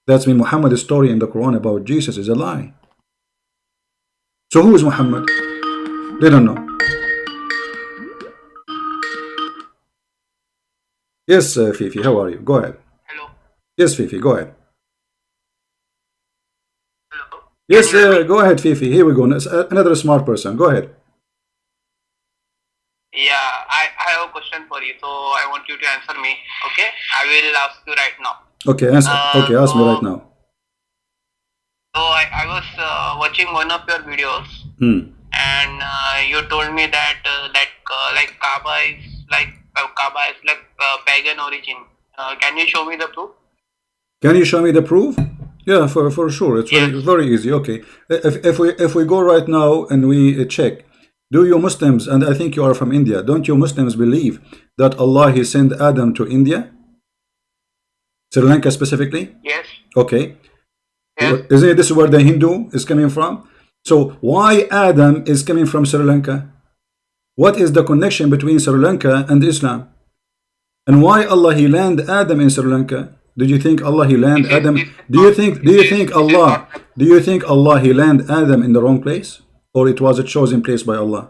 That means Muhammad's story in the Quran about Jesus is a lie. So who is Muhammad? They don't know. Yes, Fifi, how are you? Go ahead. Hello. Yes, Fifi, go ahead. Hello. Yes, go ahead, Fifi. Here we go. Another smart person. Go ahead. Yeah, I have a question for you, so I want you to answer me. Okay, I will ask you right now. Okay, answer. Okay, ask me right now. So I was watching one of your videos, and you told me that like Kaaba is like pagan origin. Can you show me the proof? Can you show me the proof? Yeah, for sure. It's very easy. Okay, if we go right now and we check, do you Muslims, and I think you are from India, don't you Muslims believe that Allah, he sent Adam to India, Sri Lanka specifically? Yes. Okay. Yes. Isn't this where the Hindu is coming from? So why Adam is coming from Sri Lanka? What is the connection between Sri Lanka and Islam? And why Allah, he land Adam in Sri Lanka? Did you think Allah, he land Adam? Do you think Allah, he land Adam in the wrong place, or it was a chosen place by Allah?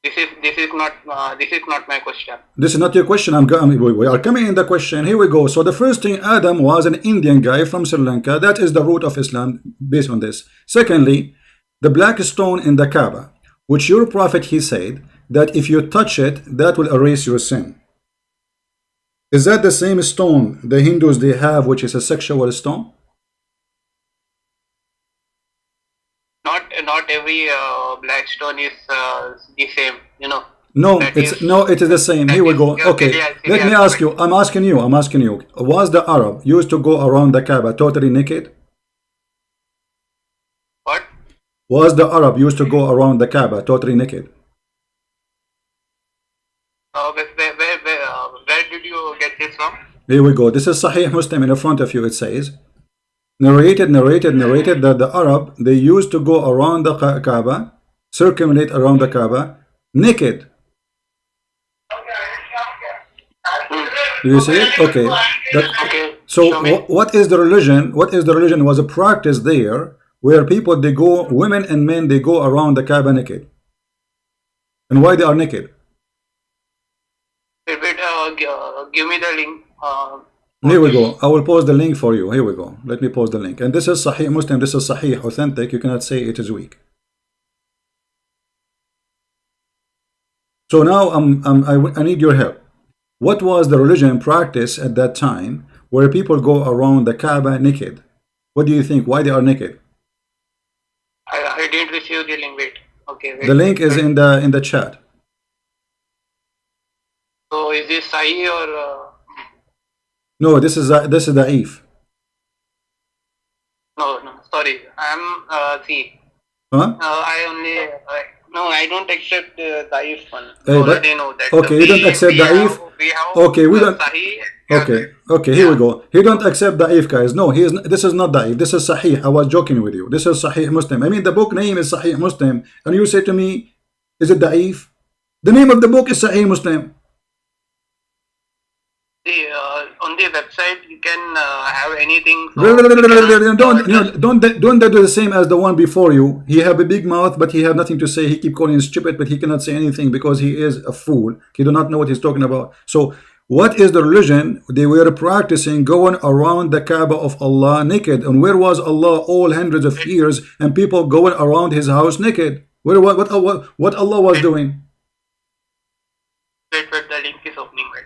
This is not my question. This is not your question. We are coming in the question. Here we go. So the first thing, Adam was an Indian guy from Sri Lanka. That is the root of Islam based on this. Secondly, the black stone in the Kaaba, which your prophet, he said that if you touch it, that will erase your sin. Is that the same stone the Hindus they have, which is a sexual stone? Not every black stone is the same, you know. No, it is the same. Here we go. Okay, let me ask you. I'm asking you. Was the Arab used to go around the Kaaba totally naked? What? Was the Arab used to go around the Kaaba totally naked? Where did you get this from? Here we go. This is Sahih Muslim. In front of you it says, narrated that the Arab, they used to go around the Kaaba, circumambulate around the Kaaba naked. Do you see it? Okay. So what is the religion? What is the religion was a practice there where people, they go, women and men, they go around the Kaaba naked. And why they are naked? Give me the link. Here we go. I will post the link for you. Here we go. Let me post the link. And this is Sahih Muslim. This is Sahih, authentic. You cannot say it is weak. So now I need your help. What was the religion practice at that time where people go around the Kaaba naked? What do you think? Why they are naked? I didn't receive the link. Wait. Okay. Wait, The link is wait. in the chat. So is this Sahi or? No, this is da'if. No, sorry. I'm see. Huh? I only no, I don't accept Taif one. Hey, You but already know that. okay, you don't accept Da'if. We have Okay, we don't. Sahih. Okay, here we go. He don't accept Da'if, guys. No, he is. This is not Da'if. This is Sahih. I was joking with you. This is Sahih Muslim. I mean, the book name is Sahih Muslim, and you say to me, is it Da'if? The name of the book is Sahih Muslim. See, on the website you can have anything. So Don't do the same as the one before you. He have a big mouth, but he have nothing to say. He keep calling stupid, but he cannot say anything because he is a fool. He do not know what he's talking about. So what is the religion? They were practicing going around the Kaaba of Allah naked. And where was Allah all hundreds of years and people going around his house naked? What Allah was doing? Wait, the link is opening. Wait.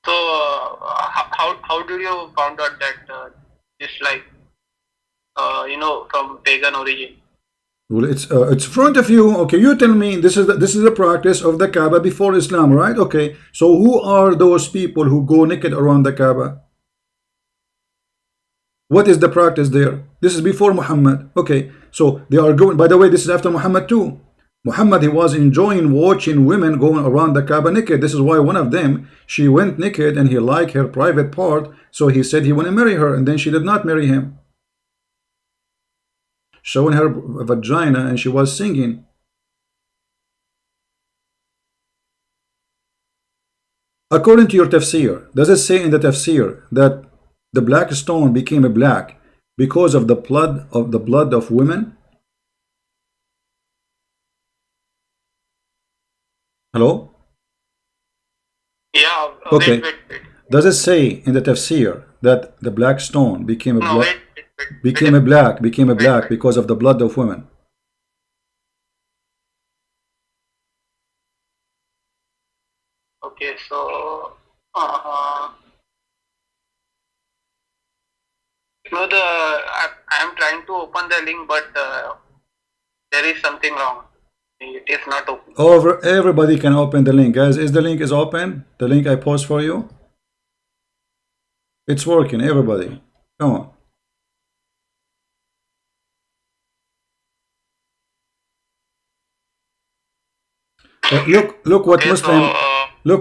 So how did you found out that this from pagan origin? Well, it's in front of you. Okay, you tell me this is the practice of the Kaaba before Islam, right? Okay, so who are those people who go naked around the Kaaba? What is the practice there? This is before Muhammad. Okay, so they are going. By the way, this is after Muhammad too. Muhammad, he was enjoying watching women going around the Kaaba naked. This is why one of them, she went naked and he liked her private part, so he said he want to marry her, and then she did not marry him, showing her vagina, and she was singing. According to your tafsir, does it say in the tafsir that the black stone became black because of the blood of women? Hello? Yeah. Okay. Wait. Does it say in the tafsir that the black stone became a black because of the blood of women? Okay, so I am trying to open the link, but there is something wrong. It is not open. Everybody can open the link, guys. Is the link is open? The link I post for you? It's working, everybody. Come on. Look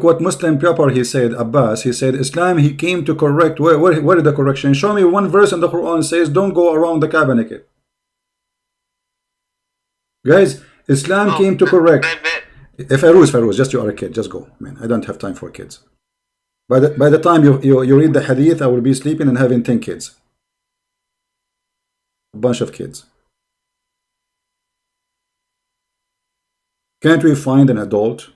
what Muslim Pepper he said. Abbas, he said Islam, he came to correct. Where is the correction? Show me one verse in the Quran says don't go around the Kaaba naked. Guys, Islam came to correct. If Fairuz, just you are a kid, just go. Man, I don't have time for kids. By the time you read the hadith, I will be sleeping and having 10 kids. A bunch of kids. Can't we find an adult?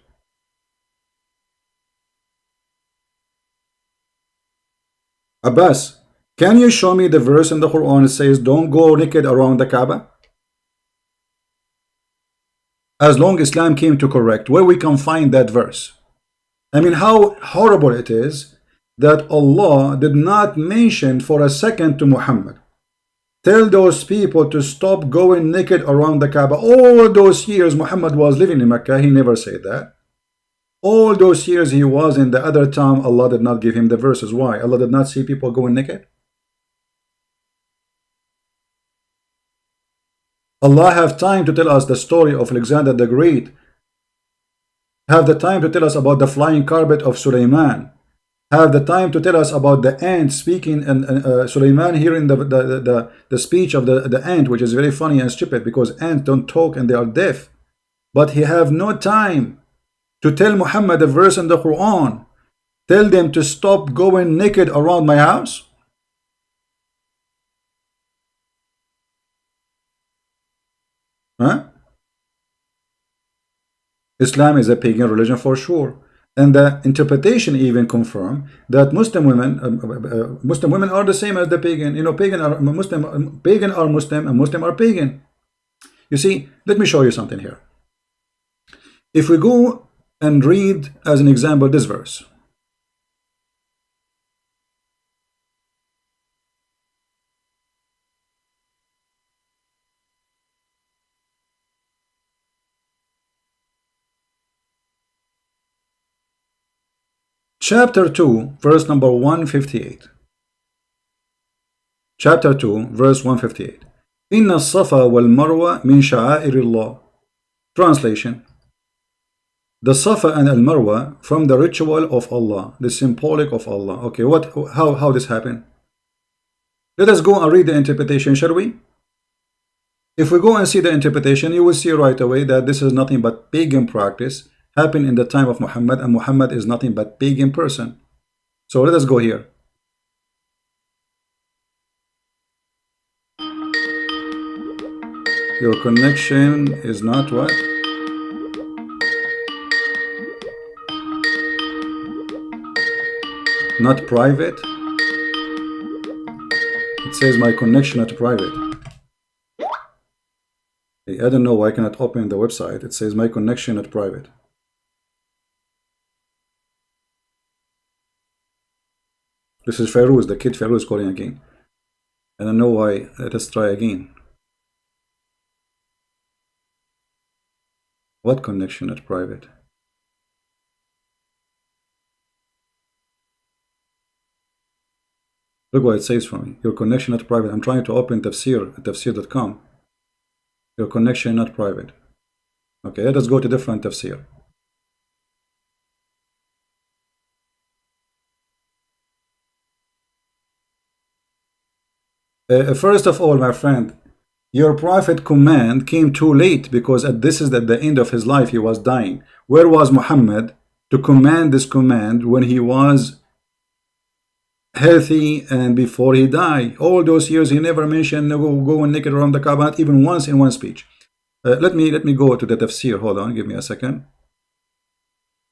Abbas, can you show me the verse in the Quran that says don't go naked around the Kaaba? As long as Islam came to correct, where we can find that verse? I mean, how horrible it is that Allah did not mention for a second to Muhammad. Tell those people to stop going naked around the Kaaba. All those years Muhammad was living in Mecca, he never said that. All those years he was in the other town, Allah did not give him the verses. Why? Allah did not see people going naked? Allah have time to tell us the story of Alexander the Great. Have the time to tell us about the flying carpet of Sulaiman. Have the time to tell us about the ant speaking, and Sulaiman hearing the speech of the ant, which is very funny and stupid because ants don't talk and they are deaf. But he have no time to tell Muhammad a verse in the Quran. Tell them to stop going naked around my house. Huh? Islam is a pagan religion for sure. And the interpretation even confirm that Muslim women are the same as the pagan. You know, pagan are Muslim and Muslim are pagan. You see, let me show you something here. If we go and read as an example this verse. Chapter 2, verse number 158. Chapter 2, verse 158. Inna as-safa wal marwa min sha'airillah. Translation. The Safa and Al-Marwa from the ritual of Allah, the symbolic of Allah. Okay, how this happened? Let us go and read the interpretation, shall we? If we go and see the interpretation, you will see right away that this is nothing but pagan practice, happened in the time of Muhammad, and Muhammad is nothing but pagan person. So let us go here. Your connection is not what? Not private. It says my connection not private. I don't know why I cannot open the website. It says my connection not private. This is Feroz, the kid Feroz calling again. I don't know why. Let us try again. What connection not private? Look what it says for me. Your connection not private. I'm trying to open Tafsir at tafsir.com. Your connection not private. Okay, let us go to different Tafsir. First of all, my friend, your prophet command came too late, because this is at the end of his life. He was dying. Where was Muhammad to command this command when he was healthy and before he died? All those years he never mentioned go naked around the Kaaba, not even once in one speech. Let me go to the tafsir. Hold on, give me a second.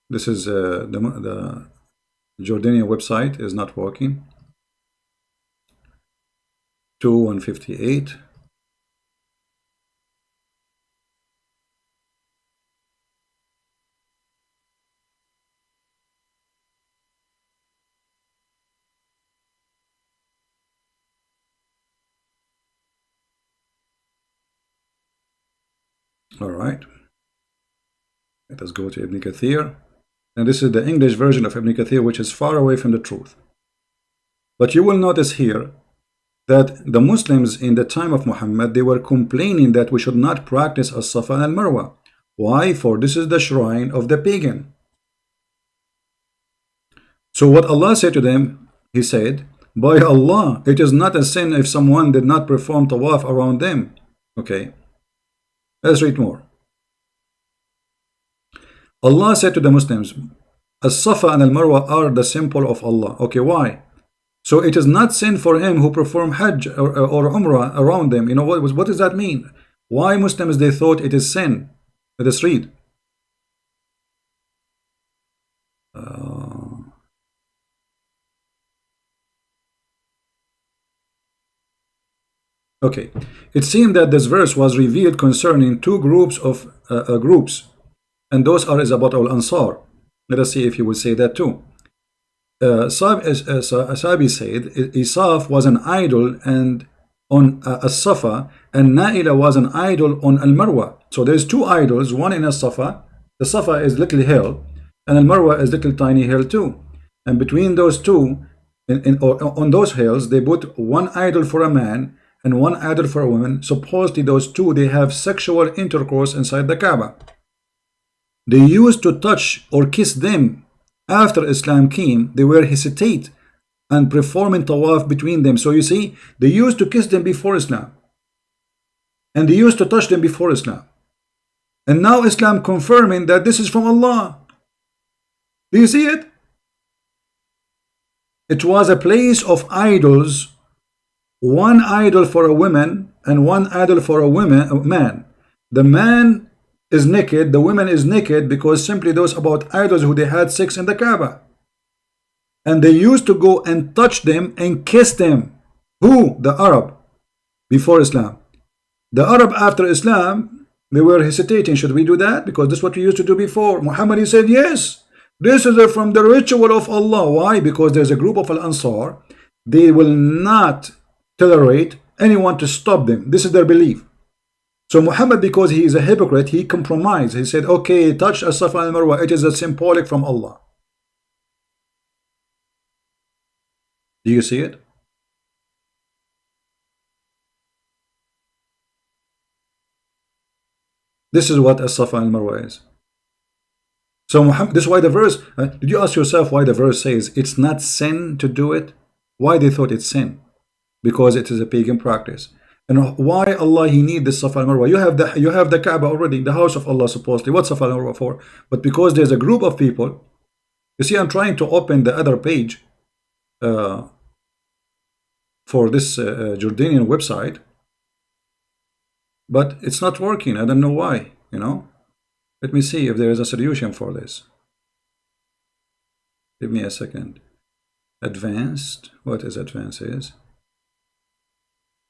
This is the Jordanian website is not working. 158. All right, let us go to Ibn Kathir, and this is the English version of Ibn Kathir, which is far away from the truth. But you will notice here that the Muslims in the time of Muhammad, they were complaining that we should not practice as-Safa and al-Marwa. Why? For this is the shrine of the pagan. So what Allah said to them, He said, by Allah, it is not a sin if someone did not perform tawaf around them. Okay. Let's read more. Allah said to the Muslims, As-Safa and Al-Marwa are the symbol of Allah. Okay, why? So it is not sin for him who perform Hajj or Umrah around them. You know, what does that mean? Why Muslims, they thought it is sin? Let us read. Okay, it seemed that this verse was revealed concerning two groups of and those are about al-Ansar. Let us see if he will say that too. Sabi said Isaf was an idol and on as-Safa, and Naila was an idol on al-Marwa. So there's two idols, one in as-Safa. The Safa is little hill, and al-Marwa is little tiny hill too. And between those two, on those hills, they put one idol for a man and one idol for a woman. Supposedly those two, they have sexual intercourse inside the Kaaba. They used to touch or kiss them. After Islam came, they were hesitate and performing tawaf between them. So you see, they used to kiss them before Islam, and they used to touch them before Islam. And now Islam confirming that this is from Allah. Do you see it? It was a place of idols. One idol for a woman and one idol for a man. The man is naked, the woman is naked, because simply those about idols who they had sex in the Kaaba. And they used to go and touch them and kiss them. Who? The Arab before Islam. The Arab after Islam, they were hesitating. Should we do that? Because this is what we used to do before. Muhammad, he said, yes, this is from the ritual of Allah. Why? Because there's a group of Al-Ansar. They will not tolerate anyone to stop them. This is their belief. So Muhammad, because he is a hypocrite, he compromised. He said, okay, touch as-Safa and Marwa. It is a symbolic from Allah. Do you see it? This is what as-Safa and Marwa is. So Muhammad, this is why the verse, did you ask yourself why the verse says it's not sin to do it? Why they thought it's sin? Because it is a pagan practice. And why Allah He need this Safa and Marwa? You have the Kaaba already, the house of Allah supposedly. What's Safa and Marwa for? But because there's a group of people, you see, I'm trying to open the other page for this Jordanian website, but it's not working. I don't know why, you know. Let me see if there is a solution for this. Give me a second. Advanced. What is advanced is?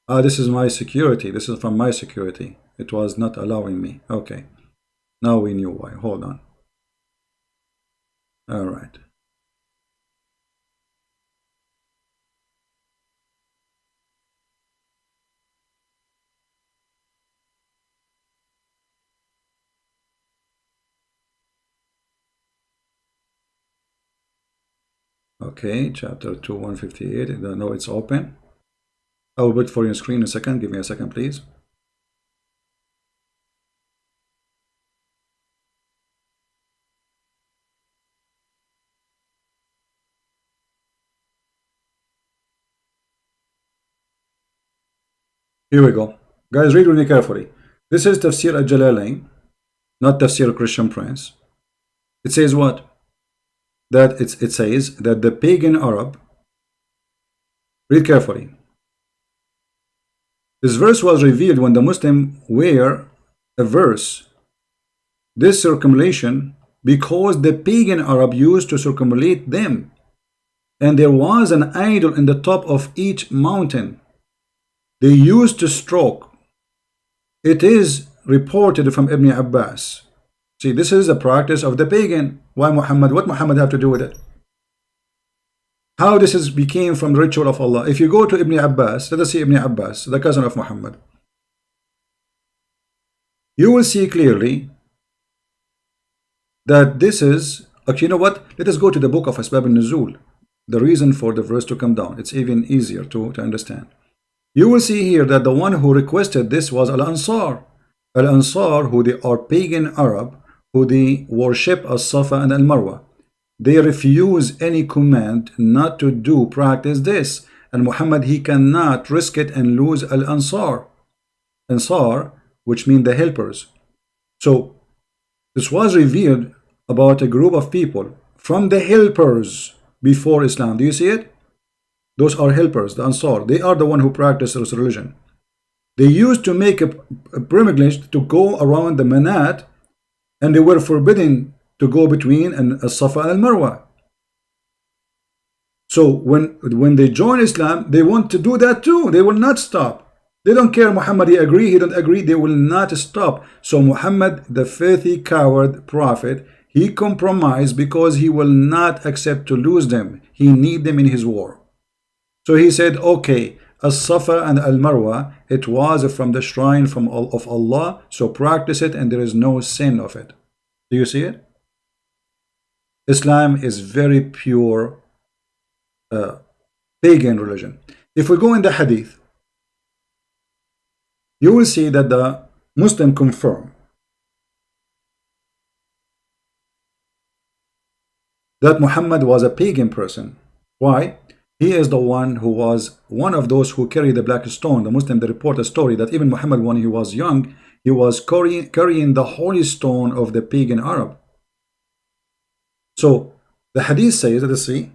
This is my security. This is from my security. It was not allowing me. Okay. Now we knew why. Hold on. All right. Okay, chapter 2, 158. No, it's open. I will wait for your screen a second. Give me a second, please. Here we go. Guys, read with me carefully. This is Tafsir al-Jalalain, not Tafsir Christian Prince. It says what? That it says that the pagan Arab, read carefully. This verse was revealed when the Muslim were a verse. This circumambulation because the pagan Arab used to circumambulate them, and there was an idol in the top of each mountain they used to stroke. It is reported from Ibn Abbas. See, this is a practice of the pagan. Why Muhammad? What Muhammad have to do with it? How this is became from the ritual of Allah? If you go to Ibn Abbas, let us see Ibn Abbas, the cousin of Muhammad. You will see clearly that this is, actually, you know what? Let us go to the book of Asbab al-Nuzul, the reason for the verse to come down. It's even easier to understand. You will see here that the one who requested this was Al-Ansar. Al-Ansar, who they are pagan Arab, who they worship as-Safa and al-Marwa. They refuse any command not to do, practice this. And Muhammad, he cannot risk it and lose Al-Ansar. Ansar, which mean the helpers. So, this was revealed about a group of people from the helpers before Islam. Do you see it? Those are helpers, the Ansar. They are the one who practice this religion. They used to make a pilgrimage to go around the Manat, and they were forbidden to go between As-Safa and Al-Marwa. So when they join Islam, they want to do that too. They will not stop. They don't care Muhammad, he agree, he don't agree, they will not stop. So Muhammad, the filthy coward prophet, he compromised because he will not accept to lose them. He need them in his war. So he said, okay, As-Safa and Al-Marwa, it was from the shrine of Allah, so practice it and there is no sin of it. Do you see it? Islam is very pure pagan religion. If we go in the hadith, you will see that the Muslim confirm that Muhammad was a pagan person. Why? He is the one who was one of those who carried the black stone. The Muslim, they report a story that even Muhammad, when he was young, he was carrying the holy stone of the pagan Arab. So the hadith says, let us see.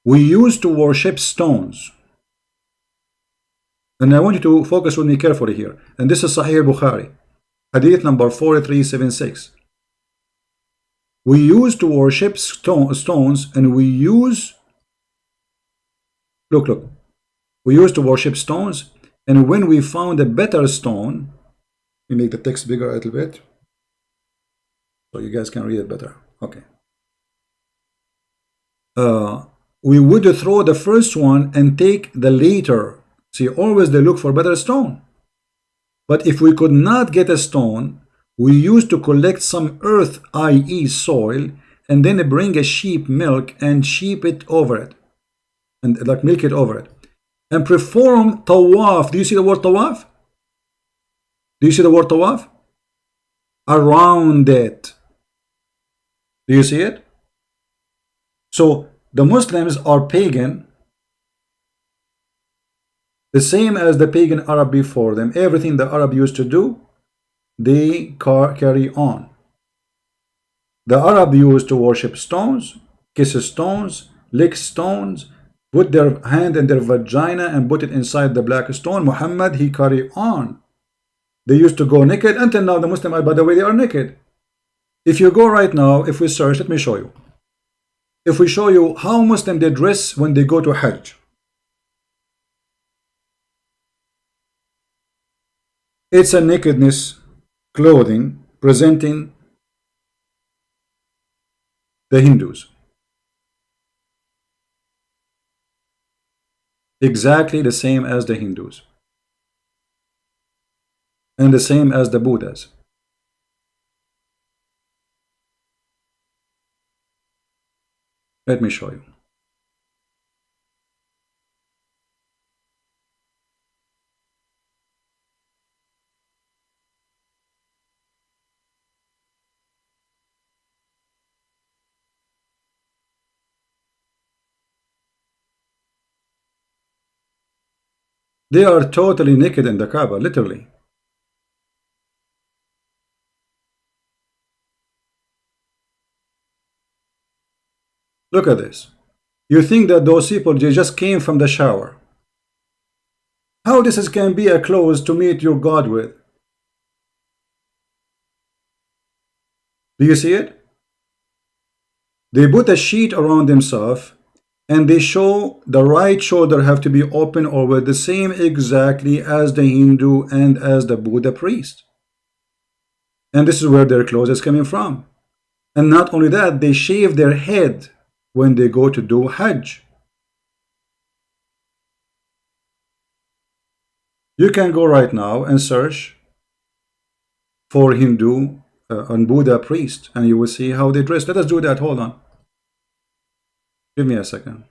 We used to worship stones. And I want you to focus with me carefully here. And this is Sahih Bukhari, hadith number 4376. We used to worship stones, and we use, look, we used to worship stones, and when we found a better stone, we make the text bigger a little bit so you guys can read it better. Okay. We would throw the first one and take the later. See, always they look for better stone. But if we could not get a stone, we used to collect some earth, i.e. soil, and then bring a sheep milk and sheep it over it. And like milk it over it. And perform tawaf. Do you see the word tawaf? Do you see the word tawaf? Around it. Do you see it? So the Muslims are pagan, the same as the pagan Arab before them. Everything the Arab used to do, they carry on. The Arab used to worship stones, kiss stones, lick stones, put their hand in their vagina and put it inside the black stone. Muhammad, he carry on. They used to go naked. Until now, the Muslim, by the way, they are naked. If you go right now, if we search, let me show you. If we show you how Muslim they dress when they go to Hajj. It's a nakedness clothing presenting the Hindus. Exactly the same as the Hindus. And the same as the Buddhas. Let me show you. They are totally naked in the Kaaba, literally. Look at this. You think that those people, they just came from the shower. How this can be a clothes to meet your God with? Do you see it? They put a sheet around themselves and they show the right shoulder have to be open or with the same exactly as the Hindu and as the Buddha priest. And this is where their clothes is coming from. And not only that, they shave their head when they go to do Hajj. You can go right now and search for Hindu and Buddha priest and you will see how they dress. Let us do that. Hold on. Give me a second.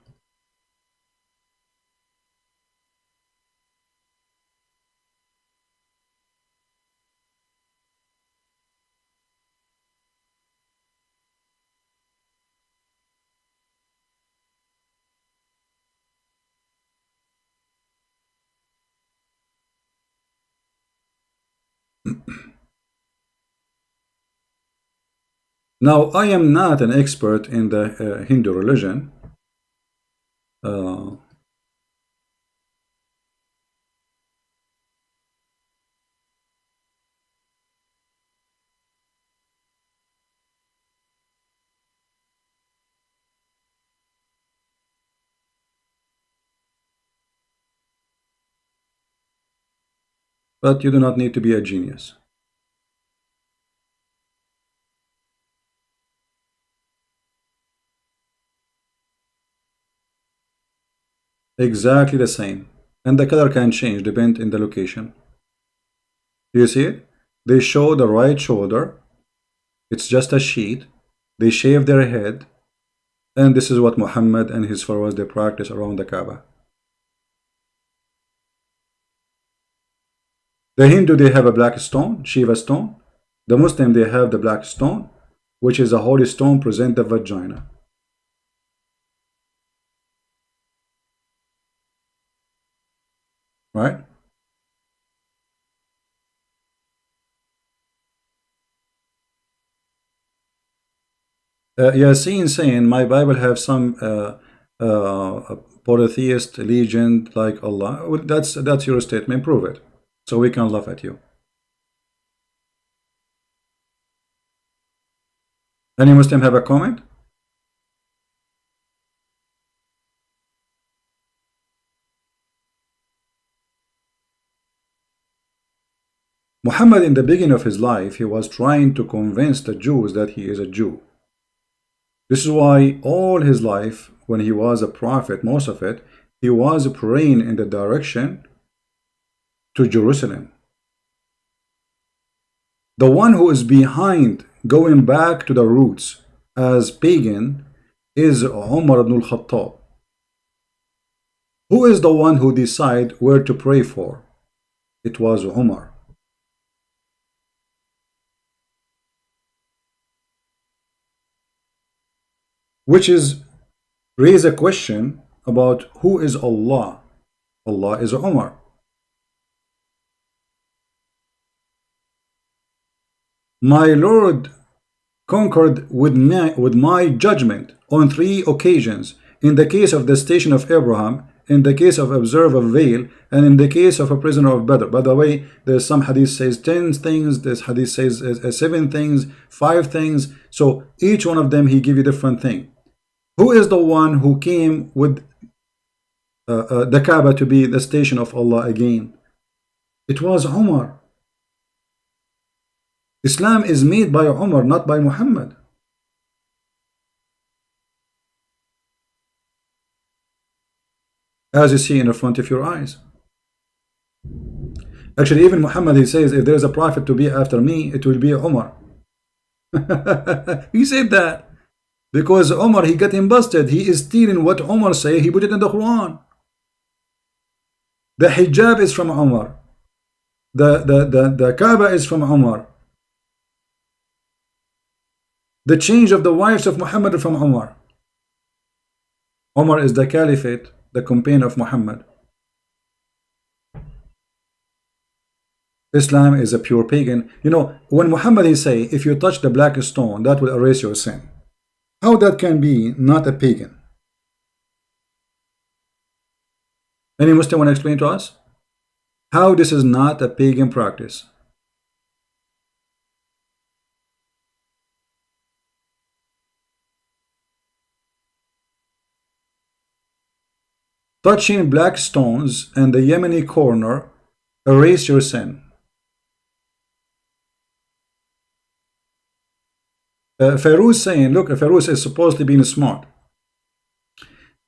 Now, I am not an expert in the Hindu religion. But you do not need to be a genius. Exactly the same. And the color can change depending on the location. Do you see it? They show the right shoulder. It's just a sheet. They shave their head. And this is what Muhammad and his followers they practice around the Kaaba. The Hindu they have a black stone, Shiva stone. The Muslim they have the black stone, which is a holy stone present the vagina. Right? Yasin saying my Bible have some polytheist legend like Allah. Well, that's your statement. Prove it, so we can laugh at you. Any Muslim have a comment? Muhammad in the beginning of his life, he was trying to convince the Jews that he is a Jew. This is why all his life, when he was a prophet, most of it, he was praying in the direction to Jerusalem. The one who is behind going back to the roots as pagan is Umar ibn al-Khattab. Who is the one who decide where to pray for? It was Umar. Which is raise a question about who is Allah. Allah is Umar. My Lord conquered with my judgment on 3 occasions, in the case of the station of Abraham, in the case of observe of veil, and in the case of a prisoner of Badr. By the way, there's some hadith says 10 things, this hadith says 7 things, 5 things. So each one of them he give you different thing. Who is the one who came with the Kaaba to be the station of Allah again? It was Umar. Islam is made by Umar, not by Muhammad. As you see in the front of your eyes. Actually, even Muhammad, he says, if there is a prophet to be after me, it will be Umar. He said that because Umar, he got him busted. He is stealing what Umar say. He put it in the Quran. The hijab is from Umar. The Kaaba is from Umar. The change of the wives of Muhammad from Umar. Umar is the caliphate, the companion of Muhammad. Islam is a pure pagan. You know, when Muhammad he say, if you touch the black stone, that will erase your sin. How that can be not a pagan? Any Muslim want to explain to us? How this is not a pagan practice? Touching black stones and the Yemeni corner erase your sin. Feroz saying, look, Feroz is supposed to be smart.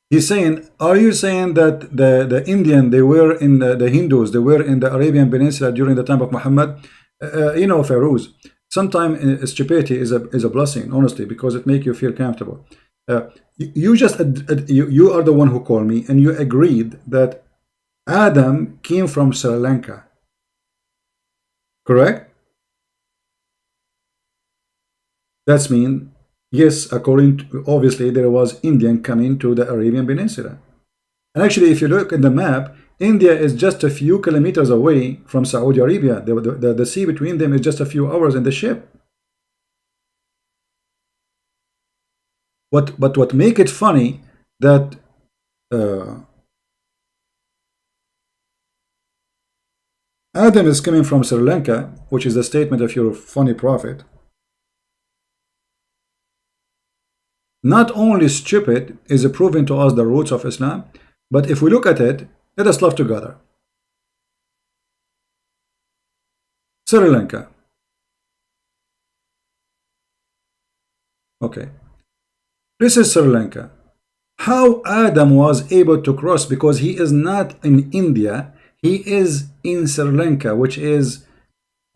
He's saying, are you saying that the Indian, they were in the Hindus, they were in the Arabian Peninsula during the time of Muhammad? You know, Feroz, sometimes stupidity is a blessing, honestly, because it makes you feel comfortable. You are the one who called me and you agreed that Adam came from Sri Lanka, correct? That's mean, yes, according to, obviously there was Indian coming to the Arabian Peninsula. And actually, if you look at the map, India is just a few kilometers away from Saudi Arabia. The sea between them is just a few hours in the ship. But what make it funny that Adam is coming from Sri Lanka, which is the statement of your funny prophet. Not only stupid is proving to us the roots of Islam, but if we look at it, let us love together. Sri Lanka. Okay. This is Sri Lanka. How Adam was able to cross, because he is not in India, he is in Sri Lanka, which is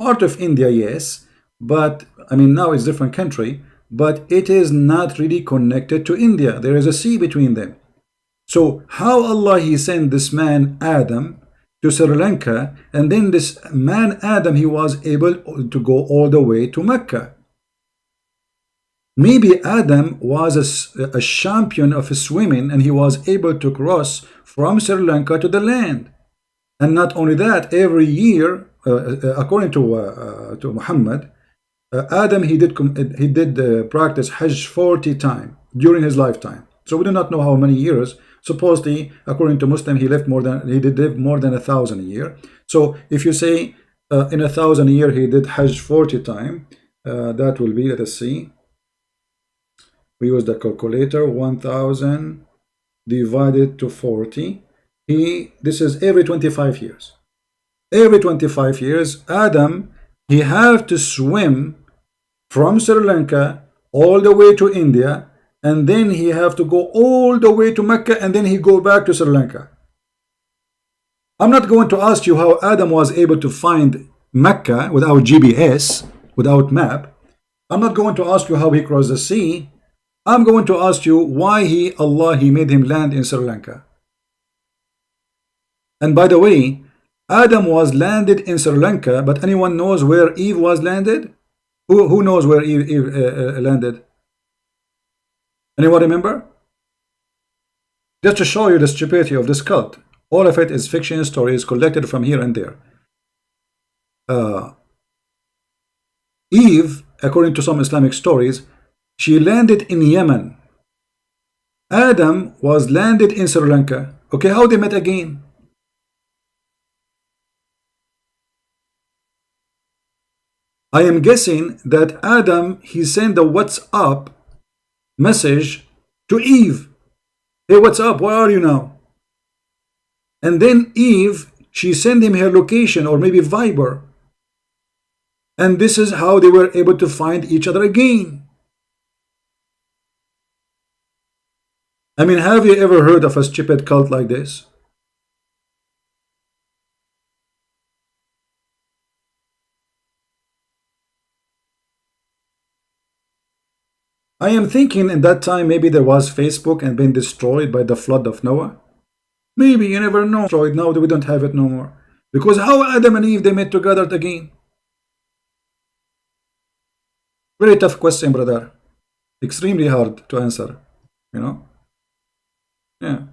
part of India, yes, but I mean now it's a different country, but it is not really connected to India. There is a sea between them. So how Allah he sent this man Adam to Sri Lanka, and then this man Adam he was able to go all the way to Mecca. Maybe Adam was a champion of swimming and he was able to cross from Sri Lanka to the land. And not only that, every year, according to Muhammad, Adam he did practice Hajj 40 times during his lifetime. So we do not know how many years. Supposedly, according to Muslim, he did live more than 1,000 a year. So if you say in 1,000 a year he did Hajj 40 times, that will be, let us see. We use the calculator, 1,000 divided to 40. This is every 25 years. Every 25 years, Adam, he have to swim from Sri Lanka all the way to India, and then he have to go all the way to Mecca, and then he go back to Sri Lanka. I'm not going to ask you how Adam was able to find Mecca without GPS. without map, I'm not going to ask you how he crossed the sea. I'm going to ask you why he made him land in Sri Lanka. And by the way, Adam was landed in Sri Lanka, but anyone knows where Eve was landed? Who knows where Eve landed? Anyone remember? Just to show you the stupidity of this cult. All of it is fiction stories collected from here and there. Eve, according to some Islamic stories, she landed in Yemen. Adam was landed in Sri Lanka. Okay, how they met again? I am guessing that Adam, he sent a WhatsApp message to Eve. Hey, what's up? Where are you now? And then Eve, she sent him her location, or maybe Viber. And this is how they were able to find each other again. I mean, have you ever heard of a stupid cult like this? I am thinking in that time maybe there was Facebook and been destroyed by the flood of Noah. Maybe, you never know. Destroyed, now we don't have it no more. Because how Adam and Eve, they met together again? Very tough question, brother. Extremely hard to answer, you know? Yeah.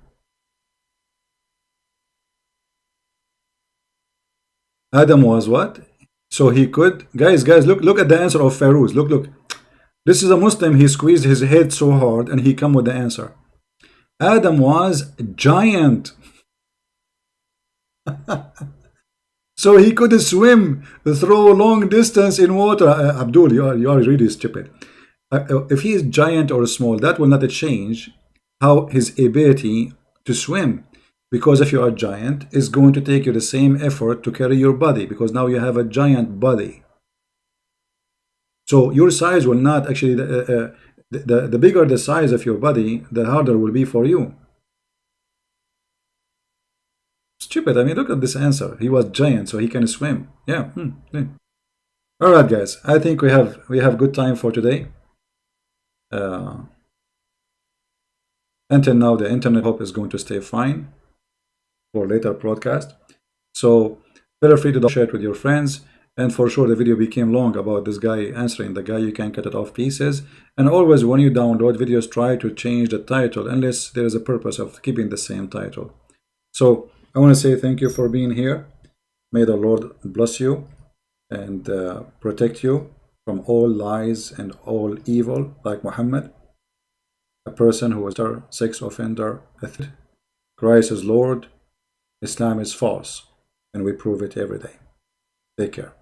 Adam was what? So he could, guys, look at the answer of Pharaoh. Look. This is a Muslim. He squeezed his head so hard and he come with the answer. Adam was giant. So he could swim through long distance in water. Abdul, you are really stupid. If he is giant or small, that will not change how his ability to swim. Because if you are giant, it's going to take you the same effort to carry your body, because now you have a giant body. So your size will not actually, the bigger the size of your body, the harder will be for you. Stupid. I mean, look at this answer. He was giant, so he can swim. Yeah. All right, guys. I think we have good time for today. Until now, the internet hope is going to stay fine for later broadcast. So feel free to share it with your friends. And for sure, the video became long about this guy answering the guy. You can cut it off pieces. And always, when you download videos, try to change the title unless there is a purpose of keeping the same title. So I want to say thank you for being here. May the Lord bless you and protect you from all lies and all evil, like Muhammad, a person who was a sex offender. Christ is Lord, Islam is false, and we prove it every day. Take care.